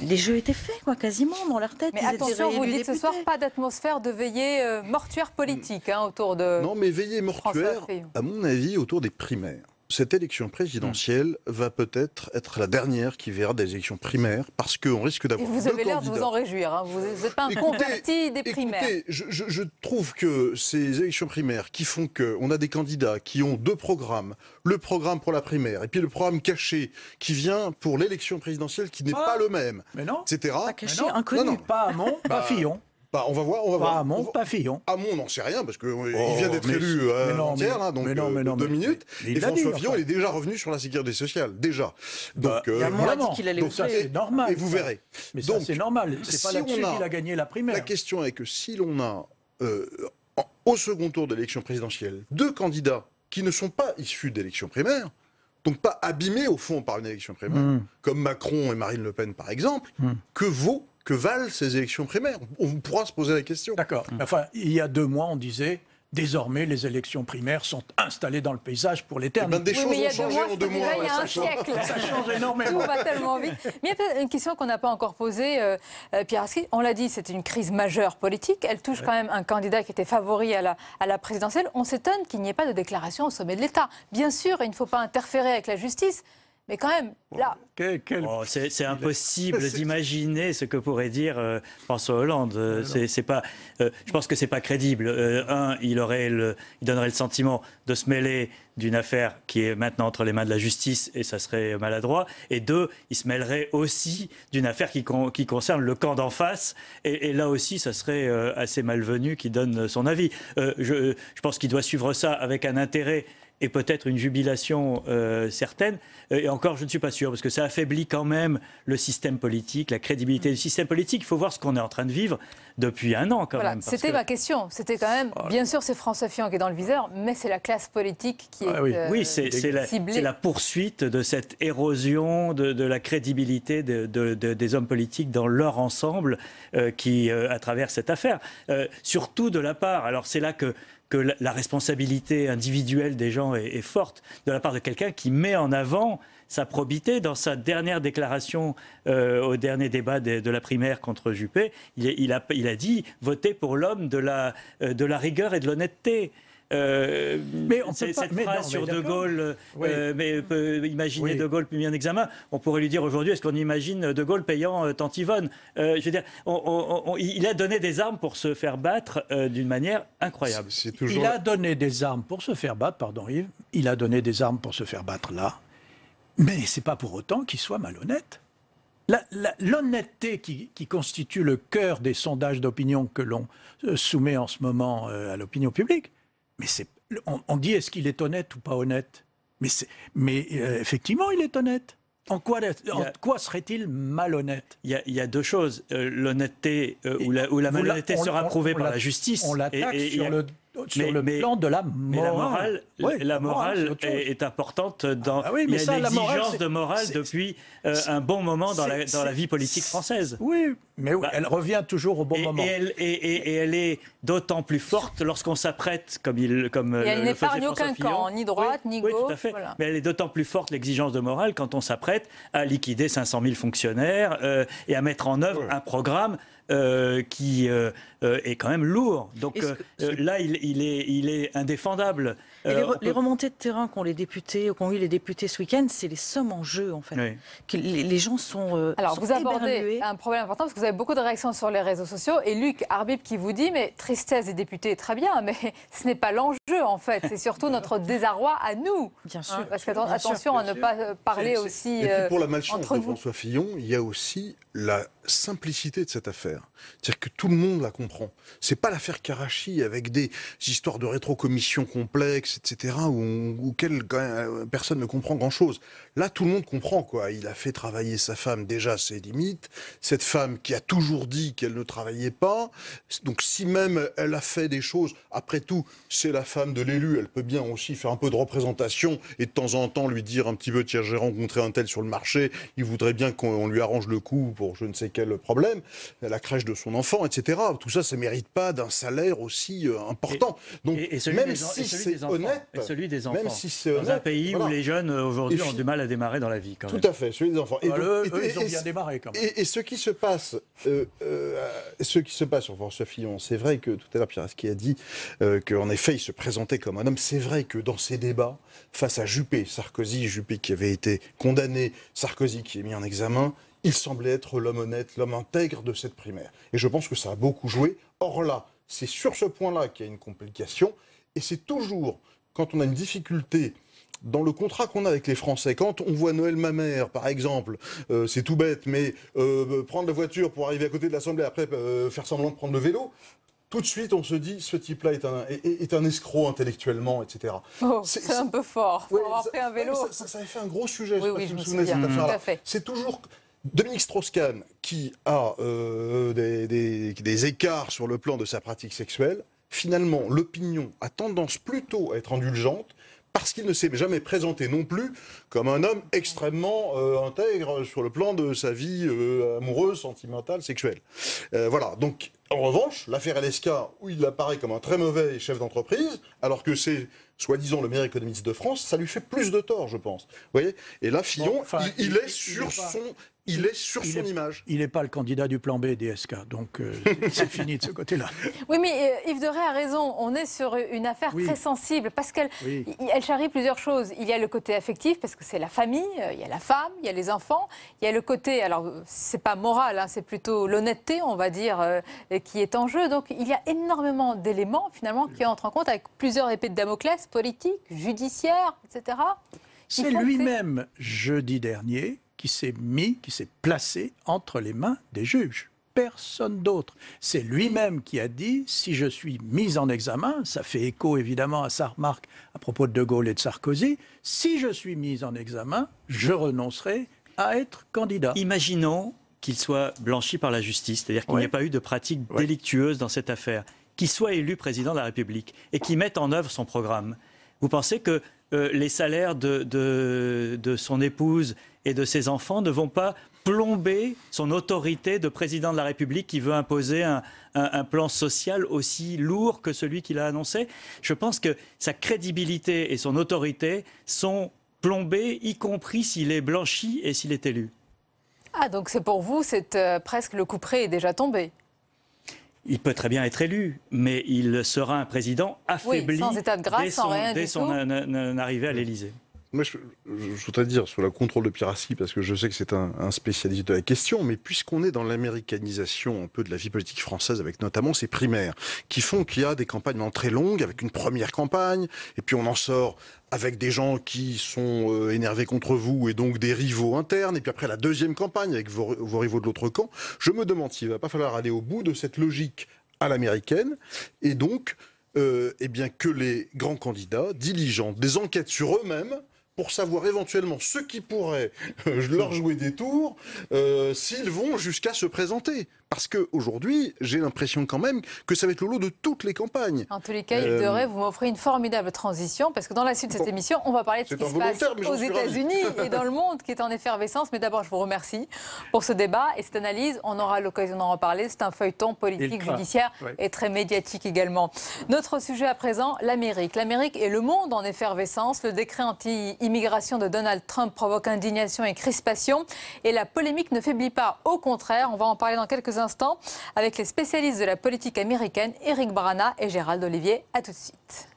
les jeux étaient faits, quoi, quasiment, dans leur tête. Mais attention, vous dites ce soir, pas d'atmosphère de veillée mortuaire politique autour de... Non, mais veillée mortuaire, à mon avis, autour des primaires. Cette élection présidentielle va peut-être être la dernière qui verra des élections primaires, parce qu'on risque d'avoir deux candidats. Vous avez l'air de vous en réjouir, vous n'êtes pas un converti des primaires. Écoutez, je trouve que ces élections primaires qui font qu'on a des candidats qui ont deux programmes, le programme pour la primaire et puis le programme caché qui vient pour l'élection présidentielle qui n'est pas le même, etc. Pas caché, inconnu. Pas Hamon, pas Fillon. Bah, on va voir. Pas Hamon, pas Fillon. Hamon, n'en sait rien, parce qu'il vient d'être élu avant-hier, donc 2 minutes. Et François Fillon, il est déjà revenu sur la sécurité sociale, déjà. Donc, il a dit qu'il allait ça, c'est normal. Et vous verrez. Mais ça, c'est normal. C'est pas là-dessus qu'il a gagné la primaire. La question est que si l'on a, au second tour de l'élection présidentielle, deux candidats qui ne sont pas issus d'élections primaires, donc pas abîmés, au fond, par une élection primaire, comme Macron et Marine Le Pen, par exemple, que valent ces élections primaires? On pourra se poser la question. D'accord. Enfin, il y a 2 mois, on disait Désormais, les élections primaires sont installées dans le paysage pour l'éternité. Des choses ont changé en 2 mois. Il y a un siècle. Ça change énormément. Tout va tellement vite. Mais il y a une question qu'on n'a pas encore posée, Pierre Arskine. On l'a dit, c'est une crise majeure politique. Elle touche quand même un candidat qui était favori à la présidentielle. On s'étonne qu'il n'y ait pas de déclaration au sommet de l'État. Bien sûr, il ne faut pas interférer avec la justice. Mais quand même, là... C'est impossible d'imaginer ce que pourrait dire François Hollande. C'est pas, je pense que c'est pas crédible. Il donnerait le sentiment de se mêler d'une affaire qui est maintenant entre les mains de la justice, et ça serait maladroit. Et 2, il se mêlerait aussi d'une affaire qui concerne le camp d'en face. Et là aussi, ça serait assez malvenu qu'il donne son avis. Je pense qu'il doit suivre ça avec un intérêt et peut-être une jubilation certaine. Et encore, je ne suis pas sûr, parce que ça affaiblit quand même le système politique, la crédibilité du système politique. Il faut voir ce qu'on est en train de vivre depuis 1 an, quand même. C'était ma question. C'était quand même, bien sûr, c'est François Fillon qui est dans le viseur, mais c'est la classe politique qui est ciblée. C'est la poursuite de cette érosion de la crédibilité des hommes politiques dans leur ensemble à travers cette affaire. Surtout de la part, alors c'est là que la responsabilité individuelle des gens est forte, de la part de quelqu'un qui met en avant sa probité. Dans sa dernière déclaration au dernier débat de la primaire contre Juppé, il a dit « Votez pour l'homme de la rigueur et de l'honnêteté ». Mais on peut cette phrase sur De Gaulle, mais peut imaginer De Gaulle mis en examen. On pourrait lui dire aujourd'hui, est-ce qu'on imagine De Gaulle payant tante Yvonne je veux dire, il a donné des armes pour se faire battre d'une manière incroyable. Il a donné des armes pour se faire battre, pardon Yves, il a donné des armes pour se faire battre là, mais c'est pas pour autant qu'il soit malhonnête. L'honnêteté qui constitue le cœur des sondages d'opinion que l'on soumet en ce moment à l'opinion publique, mais on dit est-ce qu'il est honnête ou pas honnête? Mais effectivement, il est honnête. En quoi serait-il malhonnête? Il y a 2 choses. L'honnêteté ou la malhonnêteté sera prouvée par la justice. On l'attaque sur le plan de la morale. La morale est importante. Il y a une exigence de morale depuis un bon moment dans la vie politique française. Oui, mais elle revient toujours au bon moment. Et elle est d'autant plus forte lorsqu'on s'apprête, comme elle n'épargne aucun camp, ni droite, ni gauche. Tout à fait. Voilà. Mais elle est d'autant plus forte, l'exigence de morale, quand on s'apprête à liquider 500 000 fonctionnaires et à mettre en œuvre un programme qui est quand même lourd. Donc là, il est indéfendable. Et les remontées de terrain qu'ont eu les députés ce week-end, c'est les sommes en jeu, en fait. Oui. Les gens sont Alors, sont vous abordez un problème important, parce que vous avez beaucoup de réactions sur les réseaux sociaux. Et Luc Arbib qui vous dit, mais tristesse des députés, très bien, mais ce n'est pas l'enjeu, en fait. C'est surtout notre désarroi à nous. Bien sûr. Parce qu'attention à ne pas parler aussi et puis pour la malchance entre de François Fillon, il y a aussi la simplicité de cette affaire. C'est-à-dire que tout le monde la comprend. C'est pas l'affaire Karachi avec des histoires de rétrocommission complexes, etc., où personne ne comprend grand-chose. Là, tout le monde comprend, quoi. Il a fait travailler sa femme, déjà, ses limites. Cette femme qui a toujours dit qu'elle ne travaillait pas. Donc, si même elle a fait des choses, après tout, c'est la femme de l'élu. Elle peut bien aussi faire un peu de représentation et de temps en temps lui dire un petit peu, tiens, j'ai rencontré un tel sur le marché, il voudrait bien qu'on lui arrange le coup pour je ne sais quel problème, la crèche de son enfant, etc. Tout ça, ça ne mérite pas d'un salaire aussi important. Donc, même si c'est honnête... Et celui des enfants. Même si c'est dans un pays où les jeunes, aujourd'hui, ont du mal à démarrer dans la vie, quand même. Tout à fait, celui des enfants. Ils ont bien démarré, quand même. Et ce qui se passe sur François Fillon, c'est vrai que tout à l'heure, Pierre Arskine a dit qu'en effet, il se présentait comme un homme. C'est vrai que dans ces débats, face à Juppé, Juppé qui avait été condamné, Sarkozy qui est mis en examen, il semblait être l'homme honnête, l'homme intègre de cette primaire. Et je pense que ça a beaucoup joué. Or là, c'est sur ce point-là qu'il y a une complication. Et c'est toujours, quand on a une difficulté dans le contrat qu'on a avec les Français, quand on voit Noël Mamère, par exemple, c'est tout bête, mais prendre la voiture pour arriver à côté de l'Assemblée, après faire semblant de prendre le vélo, tout de suite, on se dit, ce type-là est un escroc intellectuellement, etc. Oh, c'est un peu fort. Pour avoir pris un vélo. Ça avait fait un gros sujet, je me souviens de cette affaire-là. C'est toujours... Dominique Strauss-Kahn, qui a des écarts sur le plan de sa pratique sexuelle, finalement, l'opinion a tendance plutôt à être indulgente, parce qu'il ne s'est jamais présenté non plus comme un homme extrêmement intègre sur le plan de sa vie amoureuse, sentimentale, sexuelle. Voilà, donc En revanche, l'affaire LSK, où il apparaît comme un très mauvais chef d'entreprise, alors que c'est soi-disant le meilleur économiste de France, ça lui fait plus de tort, je pense. Vous voyez? Et là, Fillon, il est sur son image. Il n'est pas le candidat du plan B DSK, donc c'est fini de ce côté-là. Oui, mais Yves Deray a raison. On est sur une affaire très sensible parce qu'elle elle charrie plusieurs choses. Il y a le côté affectif parce que c'est la famille, il y a la femme, il y a les enfants. Il y a le côté, alors c'est pas moral, hein, c'est plutôt l'honnêteté, on va dire, qui est en jeu. Donc il y a énormément d'éléments finalement qui entrent en compte avec plusieurs épées de Damoclès, politiques, judiciaires, etc. C'est lui-même, jeudi dernier, qui s'est placé entre les mains des juges. Personne d'autre. C'est lui-même qui a dit, si je suis mis en examen, ça fait écho évidemment à sa remarque à propos de De Gaulle et de Sarkozy, si je suis mis en examen, je renoncerai à être candidat. Imaginons qu'il soit blanchi par la justice, c'est-à-dire qu'il n'y ait pas eu de pratique délictueuse dans cette affaire, qu'il soit élu président de la République et qu'il mette en œuvre son programme. Vous pensez que les salaires de son épouse et de ses enfants ne vont pas plomber son autorité de président de la République qui veut imposer un plan social aussi lourd que celui qu'il a annoncé? Je pense que sa crédibilité et son autorité sont plombées, y compris s'il est blanchi et s'il est élu. Ah, donc c'est pour vous, presque le couperet est déjà tombé. Il peut très bien être élu, mais il sera un président affaibli sans état de grâce, dès son arrivée à l'Élysée. Moi, je voudrais dire sur le contrôle de Pirassi, parce que je sais que c'est un spécialiste de la question, mais puisqu'on est dans l'américanisation un peu de la vie politique française, avec notamment ces primaires, qui font qu'il y a des campagnes très longues, avec une première campagne, et puis on en sort avec des gens qui sont énervés contre vous, et donc des rivaux internes, et puis après la deuxième campagne, avec vos rivaux de l'autre camp, je me demande s'il ne va pas falloir aller au bout de cette logique à l'américaine, et donc eh bien, que les grands candidats diligentent des enquêtes sur eux-mêmes, pour savoir éventuellement ce qui pourrait leur jouer des tours s'ils vont jusqu'à se présenter. Parce qu'aujourd'hui, j'ai l'impression quand même que ça va être le lot de toutes les campagnes. En tous les cas, Yves Deray, vous m'offrez une formidable transition, parce que dans la suite de cette émission, on va parler de ce qui se passe aux États-Unis et dans le monde, qui est en effervescence. Mais d'abord, je vous remercie pour ce débat et cette analyse. On aura l'occasion d'en reparler. C'est un feuilleton politique, judiciaire et très médiatique également. Notre sujet à présent, l'Amérique. L'Amérique et le monde en effervescence. Le décret anti-immigration de Donald Trump provoque indignation et crispation. Et la polémique ne faiblit pas. Au contraire, on va en parler dans quelques instants avec les spécialistes de la politique américaine, Éric Brana et Gérald Olivier. À tout de suite.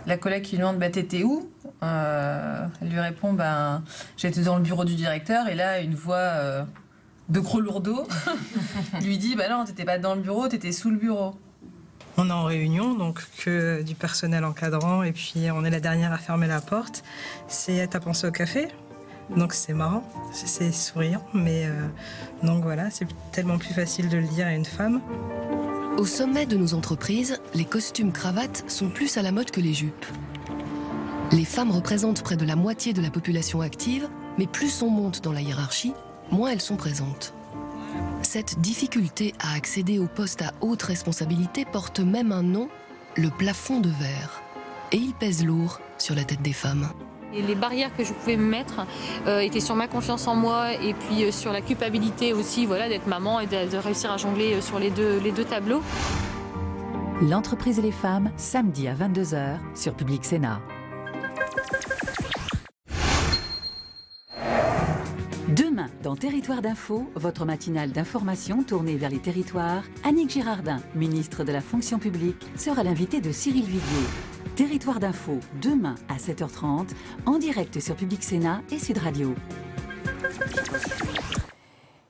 La collègue qui lui demande t'étais où, elle lui répond j'étais dans le bureau du directeur, et là une voix de gros lourdeau lui dit non, t'étais pas dans le bureau, t'étais sous le bureau. On est en réunion, donc que du personnel encadrant, et puis on est la dernière à fermer la porte. T'as pensé au café? Donc c'est marrant, c'est souriant, mais donc voilà, c'est tellement plus facile de le dire à une femme. Au sommet de nos entreprises, les costumes cravates sont plus à la mode que les jupes. Les femmes représentent près de la moitié de la population active, mais plus on monte dans la hiérarchie, moins elles sont présentes. Cette difficulté à accéder aux postes à haute responsabilité porte même un nom, le plafond de verre. Et il pèse lourd sur la tête des femmes. Et les barrières que je pouvais me mettre étaient sur ma confiance en moi et puis sur la culpabilité aussi, d'être maman et de réussir à jongler sur les deux tableaux. L'entreprise et les femmes, samedi à 22 h sur Public Sénat. Demain, dans Territoire d'Info, votre matinale d'information tournée vers les territoires, Annick Girardin, ministre de la Fonction publique, sera l'invitée de Cyril Vivier. Territoire d'Info, demain à 7 h 30, en direct sur Public Sénat et Sud Radio.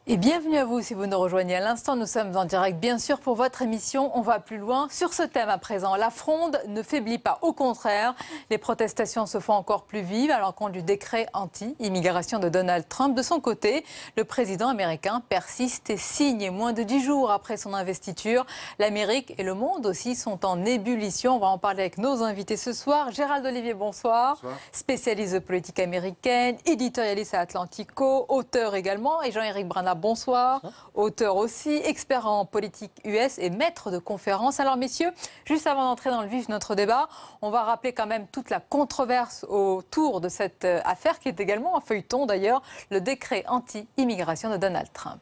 Et bienvenue à vous si vous nous rejoignez à l'instant. Nous sommes en direct, bien sûr, pour votre émission. On va plus loin sur ce thème à présent. La fronde ne faiblit pas. Au contraire, les protestations se font encore plus vives à l'encontre du décret anti-immigration de Donald Trump. De son côté, le président américain persiste et signe. Moins de 10 jours après son investiture, l'Amérique et le monde aussi sont en ébullition. On va en parler avec nos invités ce soir. Gérald Olivier, bonsoir. Bonsoir. Spécialiste de politique américaine, éditorialiste à Atlantico, auteur également. Et Jean-Éric Brana, bonsoir, auteur aussi, expert en politique US et maître de conférences. Alors messieurs, juste avant d'entrer dans le vif de notre débat, on va rappeler quand même toute la controverse autour de cette affaire qui est également un feuilleton d'ailleurs, le décret anti-immigration de Donald Trump.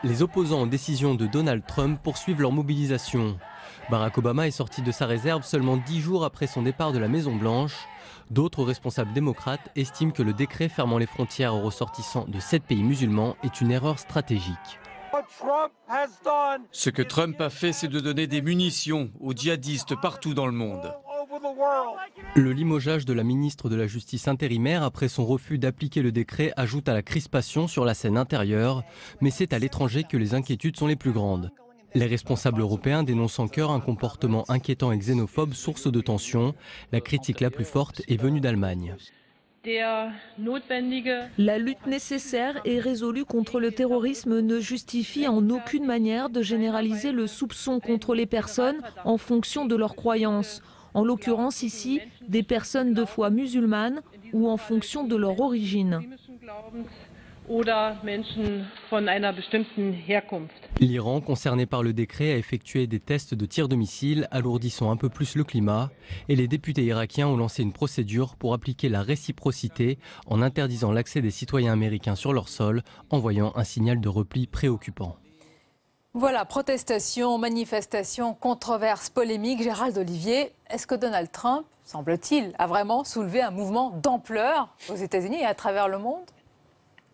Les opposants aux décisions de Donald Trump poursuivent leur mobilisation. Barack Obama est sorti de sa réserve seulement 10 jours après son départ de la Maison-Blanche. D'autres responsables démocrates estiment que le décret fermant les frontières aux ressortissants de 7 pays musulmans est une erreur stratégique. Ce que Trump a fait, c'est de donner des munitions aux djihadistes partout dans le monde. Le limogeage de la ministre de la Justice intérimaire après son refus d'appliquer le décret ajoute à la crispation sur la scène intérieure, mais c'est à l'étranger que les inquiétudes sont les plus grandes. Les responsables européens dénoncent en chœur un comportement inquiétant et xénophobe, source de tension. La critique la plus forte est venue d'Allemagne. La lutte nécessaire et résolue contre le terrorisme ne justifie en aucune manière de généraliser le soupçon contre les personnes en fonction de leurs croyances. En l'occurrence ici, des personnes de foi musulmane ou en fonction de leur origine. L'Iran, concerné par le décret, a effectué des tests de tir de missiles, alourdissant un peu plus le climat. Et les députés irakiens ont lancé une procédure pour appliquer la réciprocité en interdisant l'accès des citoyens américains sur leur sol, envoyant un signal de repli préoccupant. Voilà, protestation, manifestation, controverse, polémique. Gérald Olivier, est-ce que Donald Trump, semble-t-il, a vraiment soulevé un mouvement d'ampleur aux États-Unis et à travers le monde ?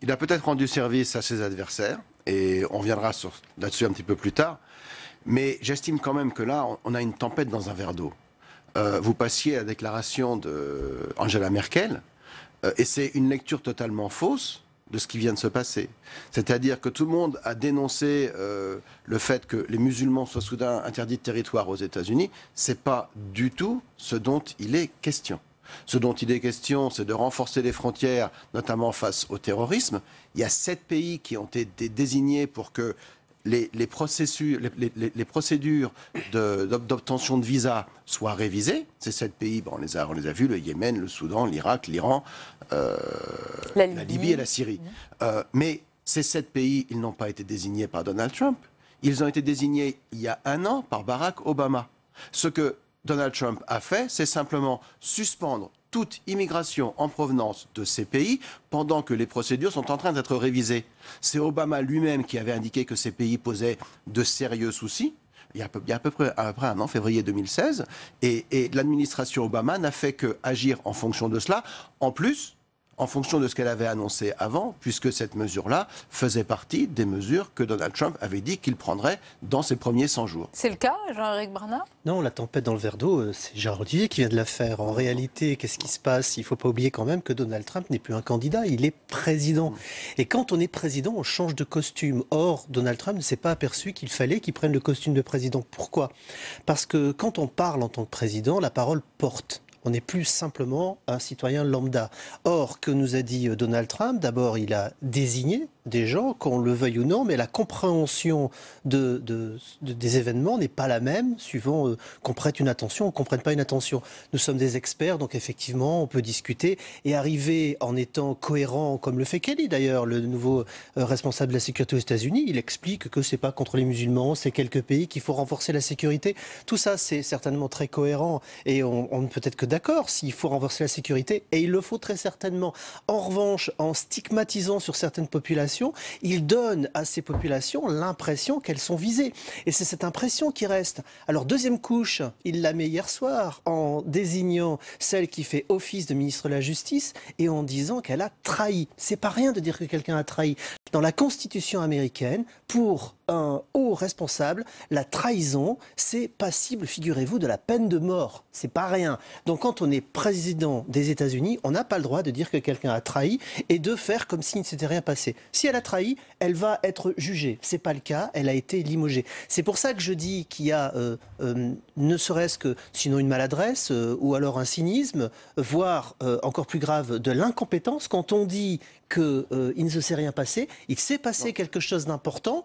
Il a peut-être rendu service à ses adversaires, et on reviendra là-dessus un petit peu plus tard, mais j'estime quand même que là, on a une tempête dans un verre d'eau. Vous passiez la déclaration d'Angela Merkel, et c'est une lecture totalement fausse de ce qui vient de se passer. C'est-à-dire que tout le monde a dénoncé le fait que les musulmans soient soudain interdits de territoire aux États-Unis. Ce n'est pas du tout ce dont il est question. Ce dont il est question, c'est de renforcer les frontières, notamment face au terrorisme. Il y a 7 pays qui ont été désignés pour que les procédures d'obtention de visa soient révisées. Ces 7 pays, on les a vus, le Yémen, le Soudan, l'Irak, l'Iran, la Libye et la Syrie. Mais ces 7 pays, ils n'ont pas été désignés par Donald Trump. Ils ont été désignés il y a 1 an par Barack Obama. Ce que Donald Trump a fait, c'est simplement suspendre toute immigration en provenance de ces pays pendant que les procédures sont en train d'être révisées. C'est Obama lui-même qui avait indiqué que ces pays posaient de sérieux soucis. Il y a à peu près 1 an, février 2016, et l'administration Obama n'a fait qu'agir en fonction de cela. En plus, en fonction de ce qu'elle avait annoncé avant, puisque cette mesure-là faisait partie des mesures que Donald Trump avait dit qu'il prendrait dans ses premiers 100 jours. C'est le cas, Jean-Éric Bernard ? Non, la tempête dans le verre d'eau, c'est Gérard Olivier qui vient de la faire. En réalité, qu'est-ce qui se passe ? Il ne faut pas oublier quand même que Donald Trump n'est plus un candidat, il est président. Et quand on est président, on change de costume. Or, Donald Trump ne s'est pas aperçu qu'il fallait qu'il prenne le costume de président. Pourquoi ? Parce que quand on parle en tant que président, la parole porte. On n'est plus simplement un citoyen lambda. Or, que nous a dit Donald Trump ? D'abord, il a désigné des gens, qu'on le veuille ou non, mais la compréhension des événements n'est pas la même, suivant qu'on prête une attention ou qu'on ne prête pas une attention. Nous sommes des experts, donc effectivement, on peut discuter et arriver en étant cohérent, comme le fait Kelly d'ailleurs, le nouveau responsable de la sécurité aux États-Unis. Il explique que ce n'est pas contre les musulmans, c'est quelques pays qu'il faut renforcer la sécurité. Tout ça, c'est certainement très cohérent et on ne peut être que d'accord s'il faut renforcer la sécurité, et il le faut très certainement. En revanche, en stigmatisant sur certaines populations, il donne à ces populations l'impression qu'elles sont visées. Et c'est cette impression qui reste. Alors, deuxième couche, il la met hier soir en désignant celle qui fait office de ministre de la Justice et en disant qu'elle a trahi. C'est pas rien de dire que quelqu'un a trahi. Dans la Constitution américaine, pour un haut responsable, la trahison, c'est passible, figurez-vous, de la peine de mort. C'est pas rien. Donc quand on est président des États-Unis, on n'a pas le droit de dire que quelqu'un a trahi et de faire comme s'il ne s'était rien passé. Si elle a trahi, elle va être jugée. C'est pas le cas, elle a été limogée. C'est pour ça que je dis qu'il y a, ne serait-ce que, sinon une maladresse ou alors un cynisme, voire encore plus grave, de l'incompétence quand on dit qu'il ne se s'est rien passé. Il s'est passé quelque chose d'important,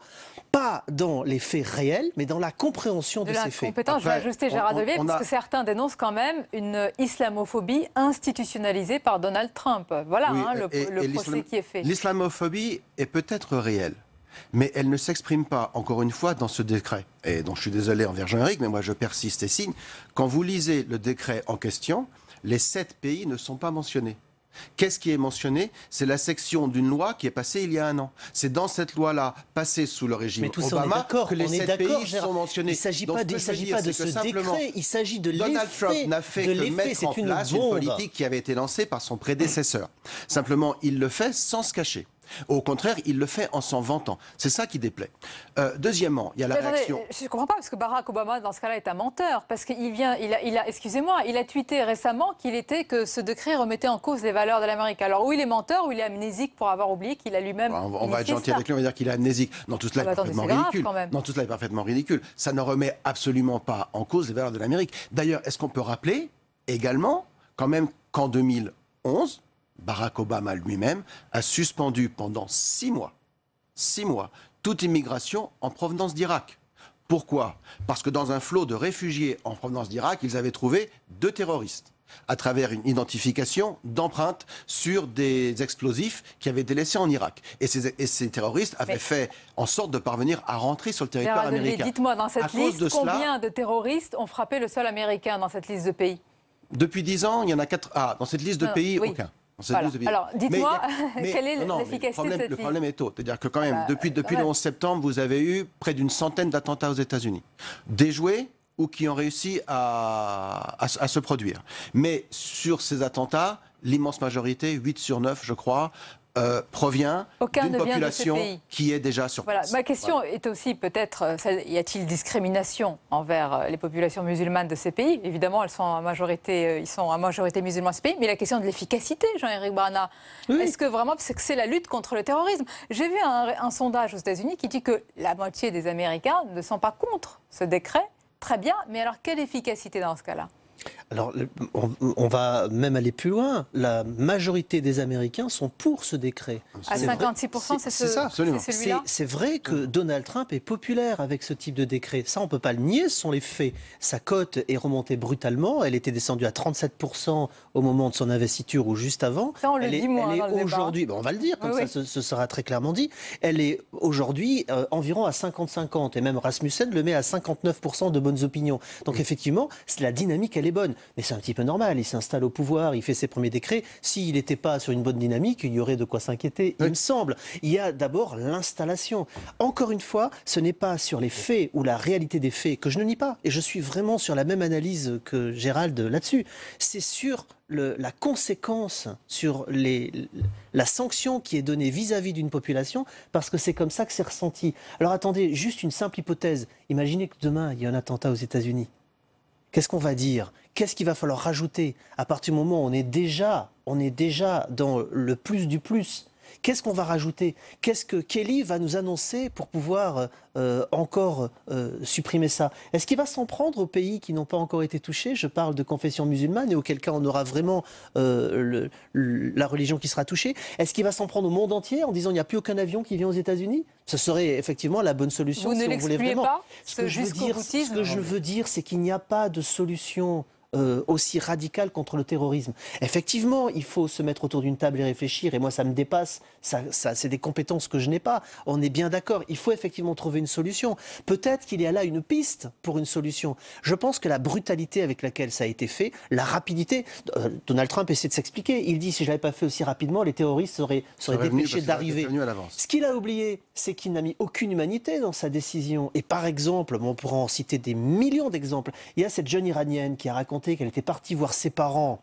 pas dans les faits réels, mais dans la compréhension de ces faits. Je vais ajuster Gérard Olivier, parce que certains dénoncent quand même une islamophobie institutionnalisée par Donald Trump. Voilà oui, le procès qui est fait. L'islamophobie est peut-être réelle, mais elle ne s'exprime pas, encore une fois, dans ce décret. Et donc je suis désolé envers Jean-Éric, mais moi je persiste et signe. Quand vous lisez le décret en question, les 7 pays ne sont pas mentionnés. Qu'est-ce qui est mentionné? C'est la section d'une loi qui est passée il y a un an. C'est dans cette loi-là, passée sous le régime Obama, que les 7 pays sont mentionnés. Il ne s'agit pas de ce décret, il s'agit de l'effet. Donald Trump n'a fait que mettre en place une politique qui avait été lancée par son prédécesseur. Simplement, il le fait sans se cacher. Au contraire, il le fait en s'en vantant. C'est ça qui déplaît. Deuxièmement, il y a la réaction... Je ne comprends pas, parce que Barack Obama, dans ce cas-là, est un menteur. Parce qu'il excusez-moi, il a tweeté récemment que ce décret remettait en cause les valeurs de l'Amérique. Alors, ou il est menteur, ou il est amnésique pour avoir oublié qu'il a lui-même... On va être gentil avec lui, on va dire qu'il est amnésique. Non, tout cela est parfaitement ridicule. Non, tout cela est parfaitement ridicule. Ça ne remet absolument pas en cause les valeurs de l'Amérique. D'ailleurs, est-ce qu'on peut rappeler également, quand même, qu'en 2011... Barack Obama lui-même a suspendu pendant 6 mois, toute immigration en provenance d'Irak. Pourquoi? Parce que dans un flot de réfugiés en provenance d'Irak, ils avaient trouvé 2 terroristes à travers une identification d'empreintes sur des explosifs qui avaient été laissés en Irak. Et ces terroristes avaient fait en sorte de parvenir à rentrer sur le territoire américain. Dites-moi, dans cette liste, combien de terroristes ont frappé le sol américain dans cette liste de pays? Depuis 10 ans, il y en a 4... Ah, dans cette liste de pays, aucun. Voilà. Alors, dites-moi, quelle est l'efficacité de cette liste? Le problème est autre. C'est-à-dire que quand même, depuis le 11 septembre, vous avez eu près d'une centaine d'attentats aux États-Unis. Déjoués ou qui ont réussi à se produire. Mais sur ces attentats, l'immense majorité, 8 sur 9, je crois, provient d'une population qui est déjà sur place. Ma question est aussi peut-être, y a-t-il discrimination envers les populations musulmanes de ces pays? Évidemment, ils sont en majorité musulmans de ces pays, mais la question de l'efficacité, Jean-Éric Bana, est-ce que vraiment, c'est la lutte contre le terrorisme? J'ai vu un sondage aux États-Unis qui dit que la moitié des Américains ne sont pas contre ce décret. Très bien, mais alors quelle efficacité dans ce cas-là? Alors, on va même aller plus loin. La majorité des Américains sont pour ce décret. À 56%, c'est celui-là. C'est vrai que Donald Trump est populaire avec ce type de décret. Ça, on ne peut pas le nier, ce sont les faits. Sa cote est remontée brutalement. Elle était descendue à 37% au moment de son investiture ou juste avant. Ça, on le dit moins dans le débat. Aujourd'hui, on va le dire, comme ça, ce sera très clairement dit. Elle est aujourd'hui environ à 50-50. Et même Rasmussen le met à 59% de bonnes opinions. Donc, effectivement, la dynamique, elle est bonne. Mais c'est un petit peu normal, il s'installe au pouvoir, il fait ses premiers décrets. S'il n'était pas sur une bonne dynamique, il y aurait de quoi s'inquiéter, il me semble. Il y a d'abord l'installation. Encore une fois, ce n'est pas sur les faits ou la réalité des faits que je ne nie pas. Et je suis vraiment sur la même analyse que Gérald là-dessus. C'est sur la conséquence, sur la sanction qui est donnée vis-à-vis d'une population, parce que c'est comme ça que c'est ressenti. Alors attendez, juste une simple hypothèse. Imaginez que demain, il y a un attentat aux États-Unis. Qu'est-ce qu'on va dire? Qu'est-ce qu'il va falloir rajouter? À partir du moment où on est déjà dans le plus du plus, qu'est-ce qu'on va rajouter? Qu'est-ce que Kelly va nous annoncer pour pouvoir encore supprimer ça? Est-ce qu'il va s'en prendre aux pays qui n'ont pas encore été touchés? Je parle de confession musulmane, et auquel cas on aura vraiment la religion qui sera touchée. Est-ce qu'il va s'en prendre au monde entier en disant il n'y a plus aucun avion qui vient aux États-Unis? Ce serait effectivement la bonne solution. Vous ne l'excluez pas, ce que je veux dire, c'est qu'il n'y a pas de solution aussi radicale contre le terrorisme. Effectivement, il faut se mettre autour d'une table et réfléchir, et moi ça me dépasse, c'est des compétences que je n'ai pas, on est bien d'accord, il faut effectivement trouver une solution. Peut-être qu'il y a là une piste pour une solution. Je pense que la brutalité avec laquelle ça a été fait, la rapidité, Donald Trump essaie de s'expliquer, il dit si je ne l'avais pas fait aussi rapidement, les terroristes seraient dépêchés d'arriver. Ce qu'il a oublié, c'est qu'il n'a mis aucune humanité dans sa décision. Et par exemple, on pourra en citer des millions d'exemples, il y a cette jeune Iranienne qui a raconté qu'elle était partie voir ses parents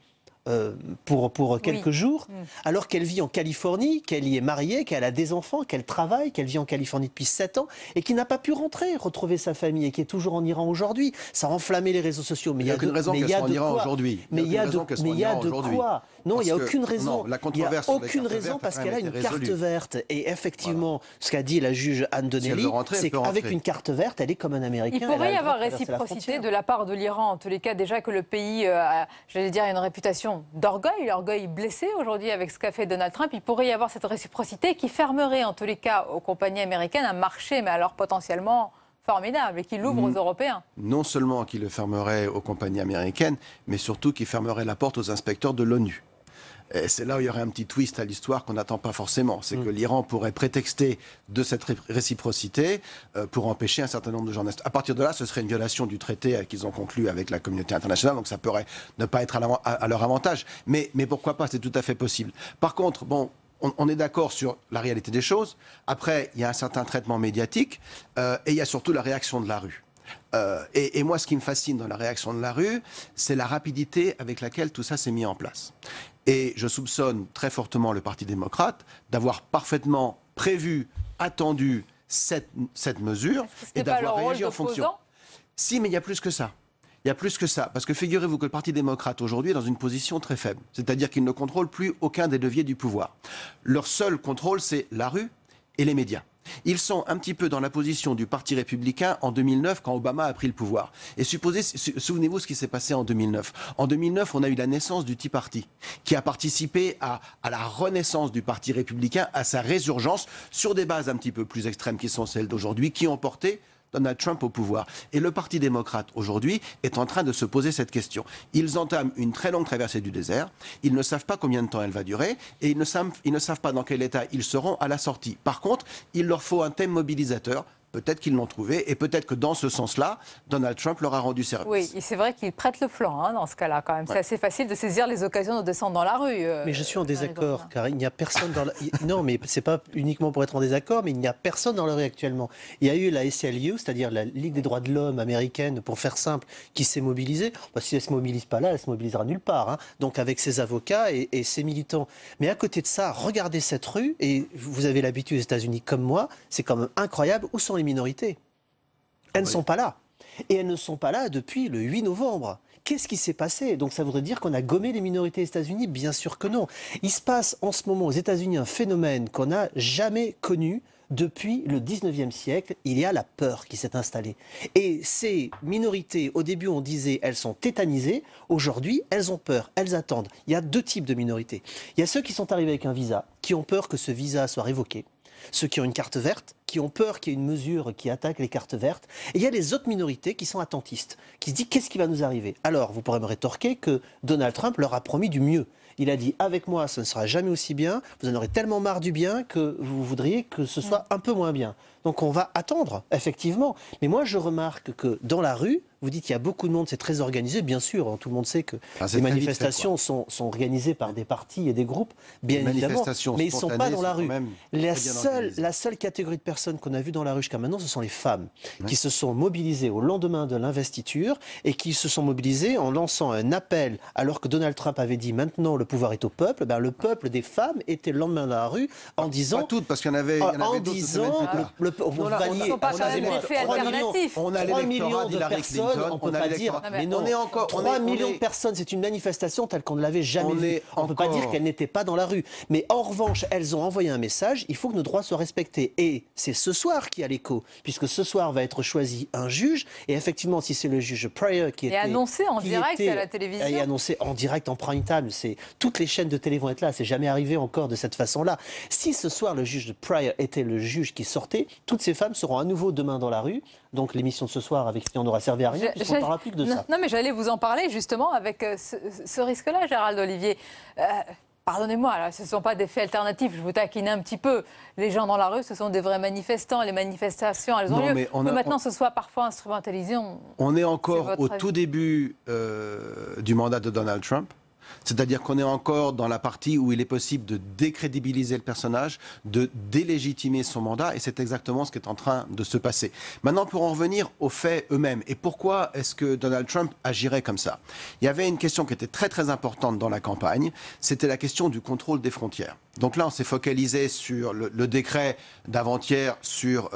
pour quelques jours, alors qu'elle vit en Californie, qu'elle y est mariée, qu'elle a des enfants, qu'elle travaille, qu'elle vit en Californie depuis 7 ans, et qui n'a pas pu retrouver sa famille, et qui est toujours en Iran aujourd'hui. Ça a enflammé les réseaux sociaux. Mais il y a aucune raison qu'elle soit en Iran aujourd'hui. Mais il y a de quoi? Non, il n'y a aucune raison. Il n'y a aucune raison parce qu'elle a une carte verte. Et effectivement, ce qu'a dit la juge Anne Donnelly, c'est qu'avec une carte verte, elle est comme un Américain. Il pourrait y avoir réciprocité de la part de l'Iran, en tous les cas, déjà que le pays, j'allais dire, a une réputation l'orgueil blessé aujourd'hui avec ce qu'a fait Donald Trump. Il pourrait y avoir cette réciprocité qui fermerait, en tous les cas, aux compagnies américaines un marché, mais alors potentiellement formidable, et qui l'ouvre aux Européens. Non seulement qu'il le fermerait aux compagnies américaines, mais surtout qu'il fermerait la porte aux inspecteurs de l'ONU. Et c'est là où il y aurait un petit twist à l'histoire qu'on n'attend pas forcément. C'est que l'Iran pourrait prétexter de cette réciprocité pour empêcher un certain nombre de journalistes. À partir de là, ce serait une violation du traité qu'ils ont conclu avec la communauté internationale, donc ça pourrait ne pas être à leur avantage. Mais pourquoi pas, c'est tout à fait possible. Par contre, bon, on est d'accord sur la réalité des choses. Après, il y a un certain traitement médiatique et il y a surtout la réaction de la rue. Et moi, ce qui me fascine dans la réaction de la rue, c'est la rapidité avec laquelle tout ça s'est mis en place. Et je soupçonne très fortement le Parti démocrate d'avoir parfaitement prévu, attendu cette mesure et d'avoir réagi en fonction. Si, mais il y a plus que ça. Il y a plus que ça, parce que figurez-vous que le Parti démocrate aujourd'hui est dans une position très faible, c'est-à-dire qu'il ne contrôle plus aucun des leviers du pouvoir. Leur seul contrôle, c'est la rue et les médias. Ils sont un petit peu dans la position du Parti républicain en 2009 quand Obama a pris le pouvoir. Et souvenez-vous ce qui s'est passé en 2009. En 2009, on a eu la naissance du Tea Party, qui a participé à la renaissance du Parti républicain, à sa résurgence, sur des bases un petit peu plus extrêmes qui sont celles d'aujourd'hui, qui ont porté Donald Trump au pouvoir. Et le Parti démocrate, aujourd'hui, est en train de se poser cette question. Ils entament une très longue traversée du désert, ils ne savent pas combien de temps elle va durer, et ils ne savent pas dans quel état ils seront à la sortie. Par contre, il leur faut un thème mobilisateur. Peut-être qu'ils l'ont trouvé, et peut-être que dans ce sens-là, Donald Trump leur a rendu service. Oui, et c'est vrai qu'il prête le flanc dans ce cas-là, quand même. Ouais. C'est assez facile de saisir les occasions de descendre dans la rue. Mais je suis en désaccord, car il n'y a personne dans la... Non, mais c'est pas uniquement pour être en désaccord, mais il n'y a personne dans la rue actuellement. Il y a eu la ACLU, c'est-à-dire la Ligue des droits de l'homme américaine, pour faire simple, qui s'est mobilisée. Bah, si elle ne se mobilise pas là, elle se mobilisera nulle part. Hein. Donc avec ses avocats et ses militants. Mais à côté de ça, regardez cette rue, et vous avez l'habitude aux États-Unis comme moi, c'est quand même incroyable. Où sont les minorités? Elles ne sont pas là. Et elles ne sont pas là depuis le 8 novembre. Qu'est-ce qui s'est passé? Donc ça voudrait dire qu'on a gommé les minorités aux États-Unis? Bien sûr que non. Il se passe en ce moment aux États-Unis un phénomène qu'on n'a jamais connu depuis le 19e siècle. Il y a la peur qui s'est installée. Et ces minorités, au début on disait elles sont tétanisées, aujourd'hui elles ont peur, elles attendent. Il y a deux types de minorités. Il y a ceux qui sont arrivés avec un visa, qui ont peur que ce visa soit révoqué. Ceux qui ont une carte verte, qui ont peur qu'il y ait une mesure qui attaque les cartes vertes. Et il y a les autres minorités qui sont attentistes, qui se disent qu'est-ce qui va nous arriver? Alors, vous pourrez me rétorquer que Donald Trump leur a promis du mieux. Il a dit avec moi, ce ne sera jamais aussi bien, vous en aurez tellement marre du bien que vous voudriez que ce soit un peu moins bien. Donc on va attendre, effectivement. Mais moi, je remarque que dans la rue, vous dites qu'il y a beaucoup de monde, c'est très organisé, bien sûr. Hein, tout le monde sait que les manifestations sont organisées par des partis et des groupes, bien évidemment. Mais ils ne sont pas dans la rue. La seule catégorie de personnes qu'on a vues dans la rue jusqu'à maintenant, ce sont les femmes qui se sont mobilisées au lendemain de l'investiture et qui se sont mobilisées en lançant un appel, alors que Donald Trump avait dit maintenant le pouvoir est au peuple. Ben, le peuple des femmes était le lendemain dans la rue en disant... Pas toutes, parce qu'il y en avait d'autres. On a 3 millions de personnes, on ne peut pas dire, mais non, 3 millions de personnes, c'est une manifestation telle qu'on ne l'avait jamais vue. On ne peut pas dire qu'elles n'étaient pas dans la rue. Mais en revanche, elles ont envoyé un message, il faut que nos droits soient respectés. Et c'est ce soir qui a l'écho, puisque ce soir va être choisi un juge, et effectivement, si c'est le juge Pryor qui était... Et annoncé en direct à la télévision. Et annoncé en direct, en prime time, toutes les chaînes de télé vont être là, c'est jamais arrivé encore de cette façon-là. Si ce soir, le juge Pryor était le juge qui sortait, toutes ces femmes seront à nouveau demain dans la rue. Donc l'émission de ce soir avec Fillon n'aura servi à rien, puisqu'on ne parlera plus que de ça. Non, mais j'allais vous en parler justement avec ce risque-là, Gérald Olivier. Pardonnez-moi, là, ce ne sont pas des faits alternatifs, je vous taquine un petit peu. Les gens dans la rue, ce sont des vrais manifestants. Les manifestations, elles ont lieu. Que maintenant, ce soit parfois instrumentalisé. On est encore au tout début du mandat de Donald Trump. C'est-à-dire qu'on est encore dans la partie où il est possible de décrédibiliser le personnage, de délégitimer son mandat, et c'est exactement ce qui est en train de se passer. Maintenant, pour en revenir aux faits eux-mêmes, et pourquoi est-ce que Donald Trump agirait comme ça? Il y avait une question qui était très très importante dans la campagne, c'était la question du contrôle des frontières. Donc là, on s'est focalisé sur le décret d'avant-hier sur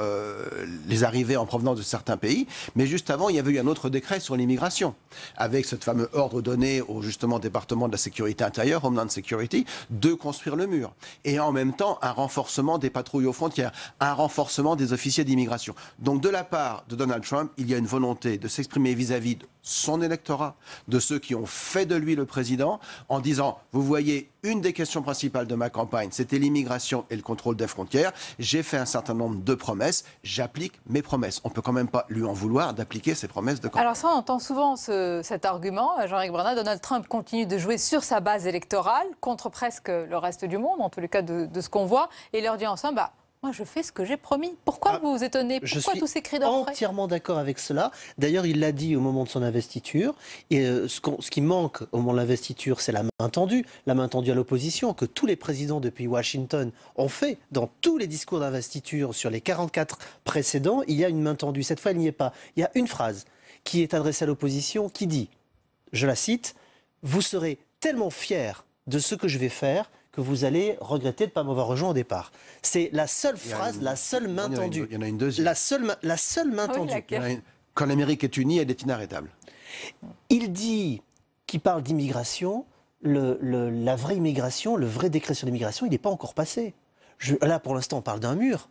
les arrivées en provenance de certains pays, mais juste avant, il y avait eu un autre décret sur l'immigration, avec ce fameux ordre donné au justement département de la sécurité intérieure, Homeland Security, de construire le mur. Et en même temps, un renforcement des patrouilles aux frontières, un renforcement des officiers d'immigration. Donc de la part de Donald Trump, il y a une volonté de s'exprimer vis-à-vis de son électorat, de ceux qui ont fait de lui le président, en disant, vous voyez, une des questions principales de ma campagne, campagne, c'était l'immigration et le contrôle des frontières. J'ai fait un certain nombre de promesses, j'applique mes promesses. On ne peut quand même pas lui en vouloir d'appliquer ses promesses de campagne. Alors ça, on entend souvent cet argument, Jean-Éric Bernat. Donald Trump continue de jouer sur sa base électorale, contre presque le reste du monde, en tous les cas de ce qu'on voit, et il leur dit en somme, moi, je fais ce que j'ai promis. Pourquoi vous vous étonnez? Pourquoi tous ces cris d'orfraie? Je suis entièrement d'accord avec cela. D'ailleurs, il l'a dit au moment de son investiture. Et ce qui manque au moment de l'investiture, c'est la main tendue à l'opposition, que tous les présidents depuis Washington ont fait dans tous les discours d'investiture sur les 44 précédents. Il y a une main tendue. Cette fois, elle n'y est pas. Il y a une phrase qui est adressée à l'opposition qui dit, je la cite, « Vous serez tellement fiers de ce que je vais faire que vous allez regretter de ne pas m'avoir rejoint au départ. » C'est la seule phrase, la seule main tendue. Il y en a une deuxième. La seule main tendue. Quand l'Amérique est unie, elle est inarrêtable. Il dit qu'il parle d'immigration, la vraie immigration, le vrai décret sur l'immigration, il n'est pas encore passé. Là, pour l'instant, on parle d'un mur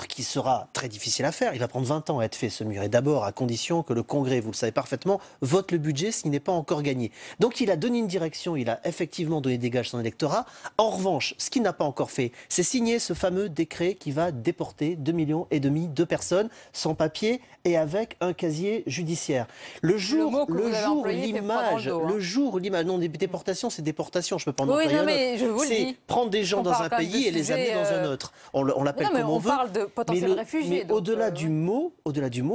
qui sera très difficile à faire. Il va prendre 20 ans à être fait, ce mur. Et d'abord, à condition que le Congrès, vous le savez parfaitement, vote le budget s'il n'est pas encore gagné. Donc, il a donné une direction, il a effectivement donné des gages à son électorat. En revanche, ce qu'il n'a pas encore fait, c'est signer ce fameux décret qui va déporter 2,5 millions de personnes sans papier et avec un casier judiciaire. Le jour où l'image, non, des déportations, c'est déportation, je peux pas en employer un autre. C'est prendre des gens dans un pays et les amener dans un autre. On l'appelle comme on veut. On parle de potentiels réfugiés. Mais au-delà du mot,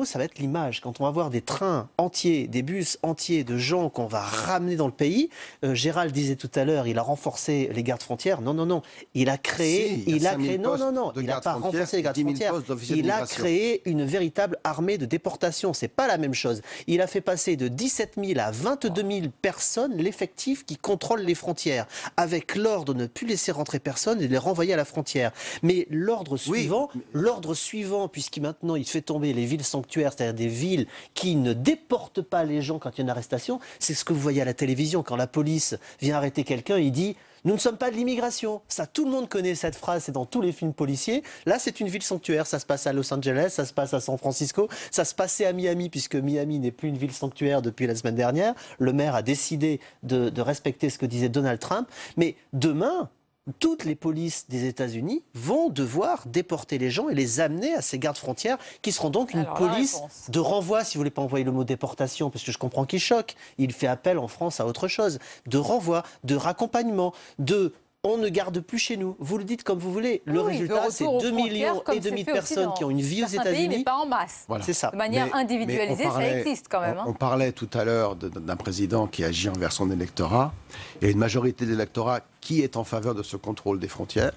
ça va être l'image. Quand on va voir des trains entiers, des bus entiers de gens qu'on va ramener dans le pays, Gérald disait tout à l'heure, il a renforcé les gardes frontières. Non. Il a créé, il n'a pas renforcé les gardes frontières. Il a créé une véritable armée de déportation. C'est pas la même chose. Il a fait passer de 17 000 à 22 000 personnes l'effectif qui contrôle les frontières, avec l'ordre de ne plus laisser rentrer personne et de les renvoyer à la frontière. Mais l'ordre suivant, puisqu'il maintenant il fait tomber les villes sanctuaires, c'est-à-dire des villes qui ne déportent pas les gens quand il y a une arrestation, c'est ce que vous voyez à la télévision quand la police vient arrêter quelqu'un, il dit « Nous ne sommes pas de l'immigration ». Ça, tout le monde connaît cette phrase, c'est dans tous les films policiers. Là, c'est une ville sanctuaire, ça se passe à Los Angeles, ça se passe à San Francisco, ça se passait à Miami, puisque Miami n'est plus une ville sanctuaire depuis la semaine dernière. Le maire a décidé de respecter ce que disait Donald Trump. Mais demain, toutes les polices des États-Unis vont devoir déporter les gens et les amener à ces gardes frontières qui seront donc une police de renvoi, si vous voulez pas envoyer le mot déportation, parce que je comprends qu'il choque. Il fait appel en France à autre chose. De renvoi, de raccompagnement, on ne garde plus chez nous. Vous le dites comme vous voulez. Le résultat, c'est 2,5 millions de personnes qui ont une vie aux États-Unis. Mais pas en masse. Voilà. C'est ça. De manière individualisée, ça existe quand même. On parlait tout à l'heure d'un président qui agit envers son électorat. Il y a une majorité de l'électorat qui est en faveur de ce contrôle des frontières.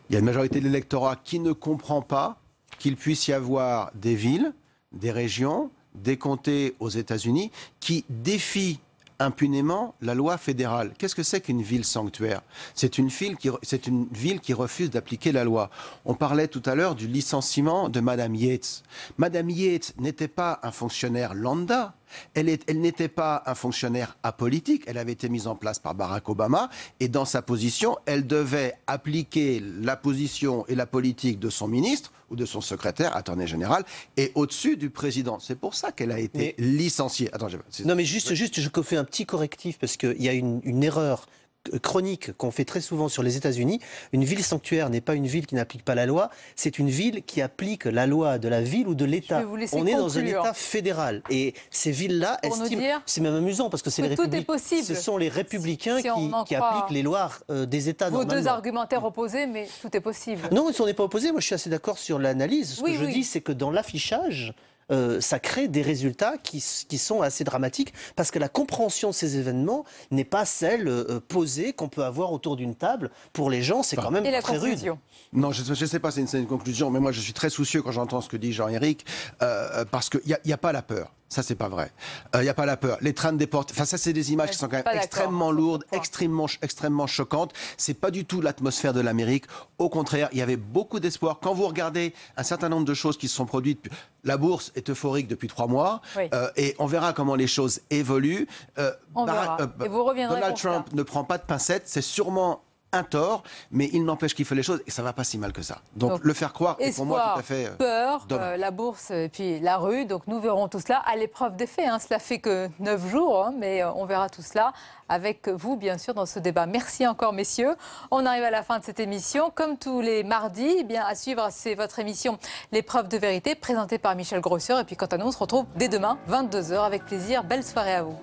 Il y a une majorité de l'électorat qui ne comprend pas qu'il puisse y avoir des villes, des régions, des comtés aux États-Unis qui défient impunément la loi fédérale. Qu'est-ce que c'est qu'une ville sanctuaire? C'est une ville qui refuse d'appliquer la loi. On parlait tout à l'heure du licenciement de Madame Yates. Madame Yates n'était pas un fonctionnaire lambda. Elle n'était pas un fonctionnaire apolitique, elle avait été mise en place par Barack Obama et dans sa position, elle devait appliquer la position et la politique de son ministre ou de son secrétaire, attorney général, et au-dessus du président. C'est pour ça qu'elle a été licenciée. Attends, non mais juste, je fais un petit correctif parce qu'il y a une erreur chronique qu'on fait très souvent sur les États-Unis. Une ville sanctuaire n'est pas une ville qui n'applique pas la loi, c'est une ville qui applique la loi de la ville ou de l'État. On est dans un État fédéral et ces villes-là estiment, c'est même amusant parce que c'est les républicains, ce sont les républicains qui appliquent les lois des États normalement. Vos deux argumentaires opposés, mais tout est possible. Non, on n'est pas opposés. Moi, je suis assez d'accord sur l'analyse. Ce que je dis, c'est que dans l'affichage, ça crée des résultats qui sont assez dramatiques parce que la compréhension de ces événements n'est pas celle posée qu'on peut avoir autour d'une table. Pour les gens, c'est quand même très rude. Non, je ne sais pas, c'est une conclusion, mais moi je suis très soucieux quand j'entends ce que dit Jean-Éric parce qu'il n'y a pas la peur. Ça, c'est pas vrai. Il n'y a pas la peur. Les trains de déportation, enfin, ça, c'est des images qui sont quand même extrêmement lourdes, extrêmement choquantes. C'est pas du tout l'atmosphère de l'Amérique. Au contraire, il y avait beaucoup d'espoir. Quand vous regardez un certain nombre de choses qui se sont produites, la bourse est euphorique depuis 3 mois, et on verra comment les choses évoluent. On verra. Et vous reviendrez Donald Trump ne prend pas de pincettes. C'est sûrement un tort, mais il n'empêche qu'il fait les choses et ça va pas si mal que ça. Donc le faire croire est pour moi tout à fait peur, la bourse et puis la rue. Donc nous verrons tout cela à l'épreuve des faits. Cela fait que 9 jours, mais on verra tout cela avec vous, bien sûr, dans ce débat. Merci encore, messieurs. On arrive à la fin de cette émission. Comme tous les mardis, eh bien, à suivre, c'est votre émission L'épreuve de vérité, présentée par Michel Grosser. Et puis quant à nous, on se retrouve dès demain, 22h, avec plaisir. Belle soirée à vous.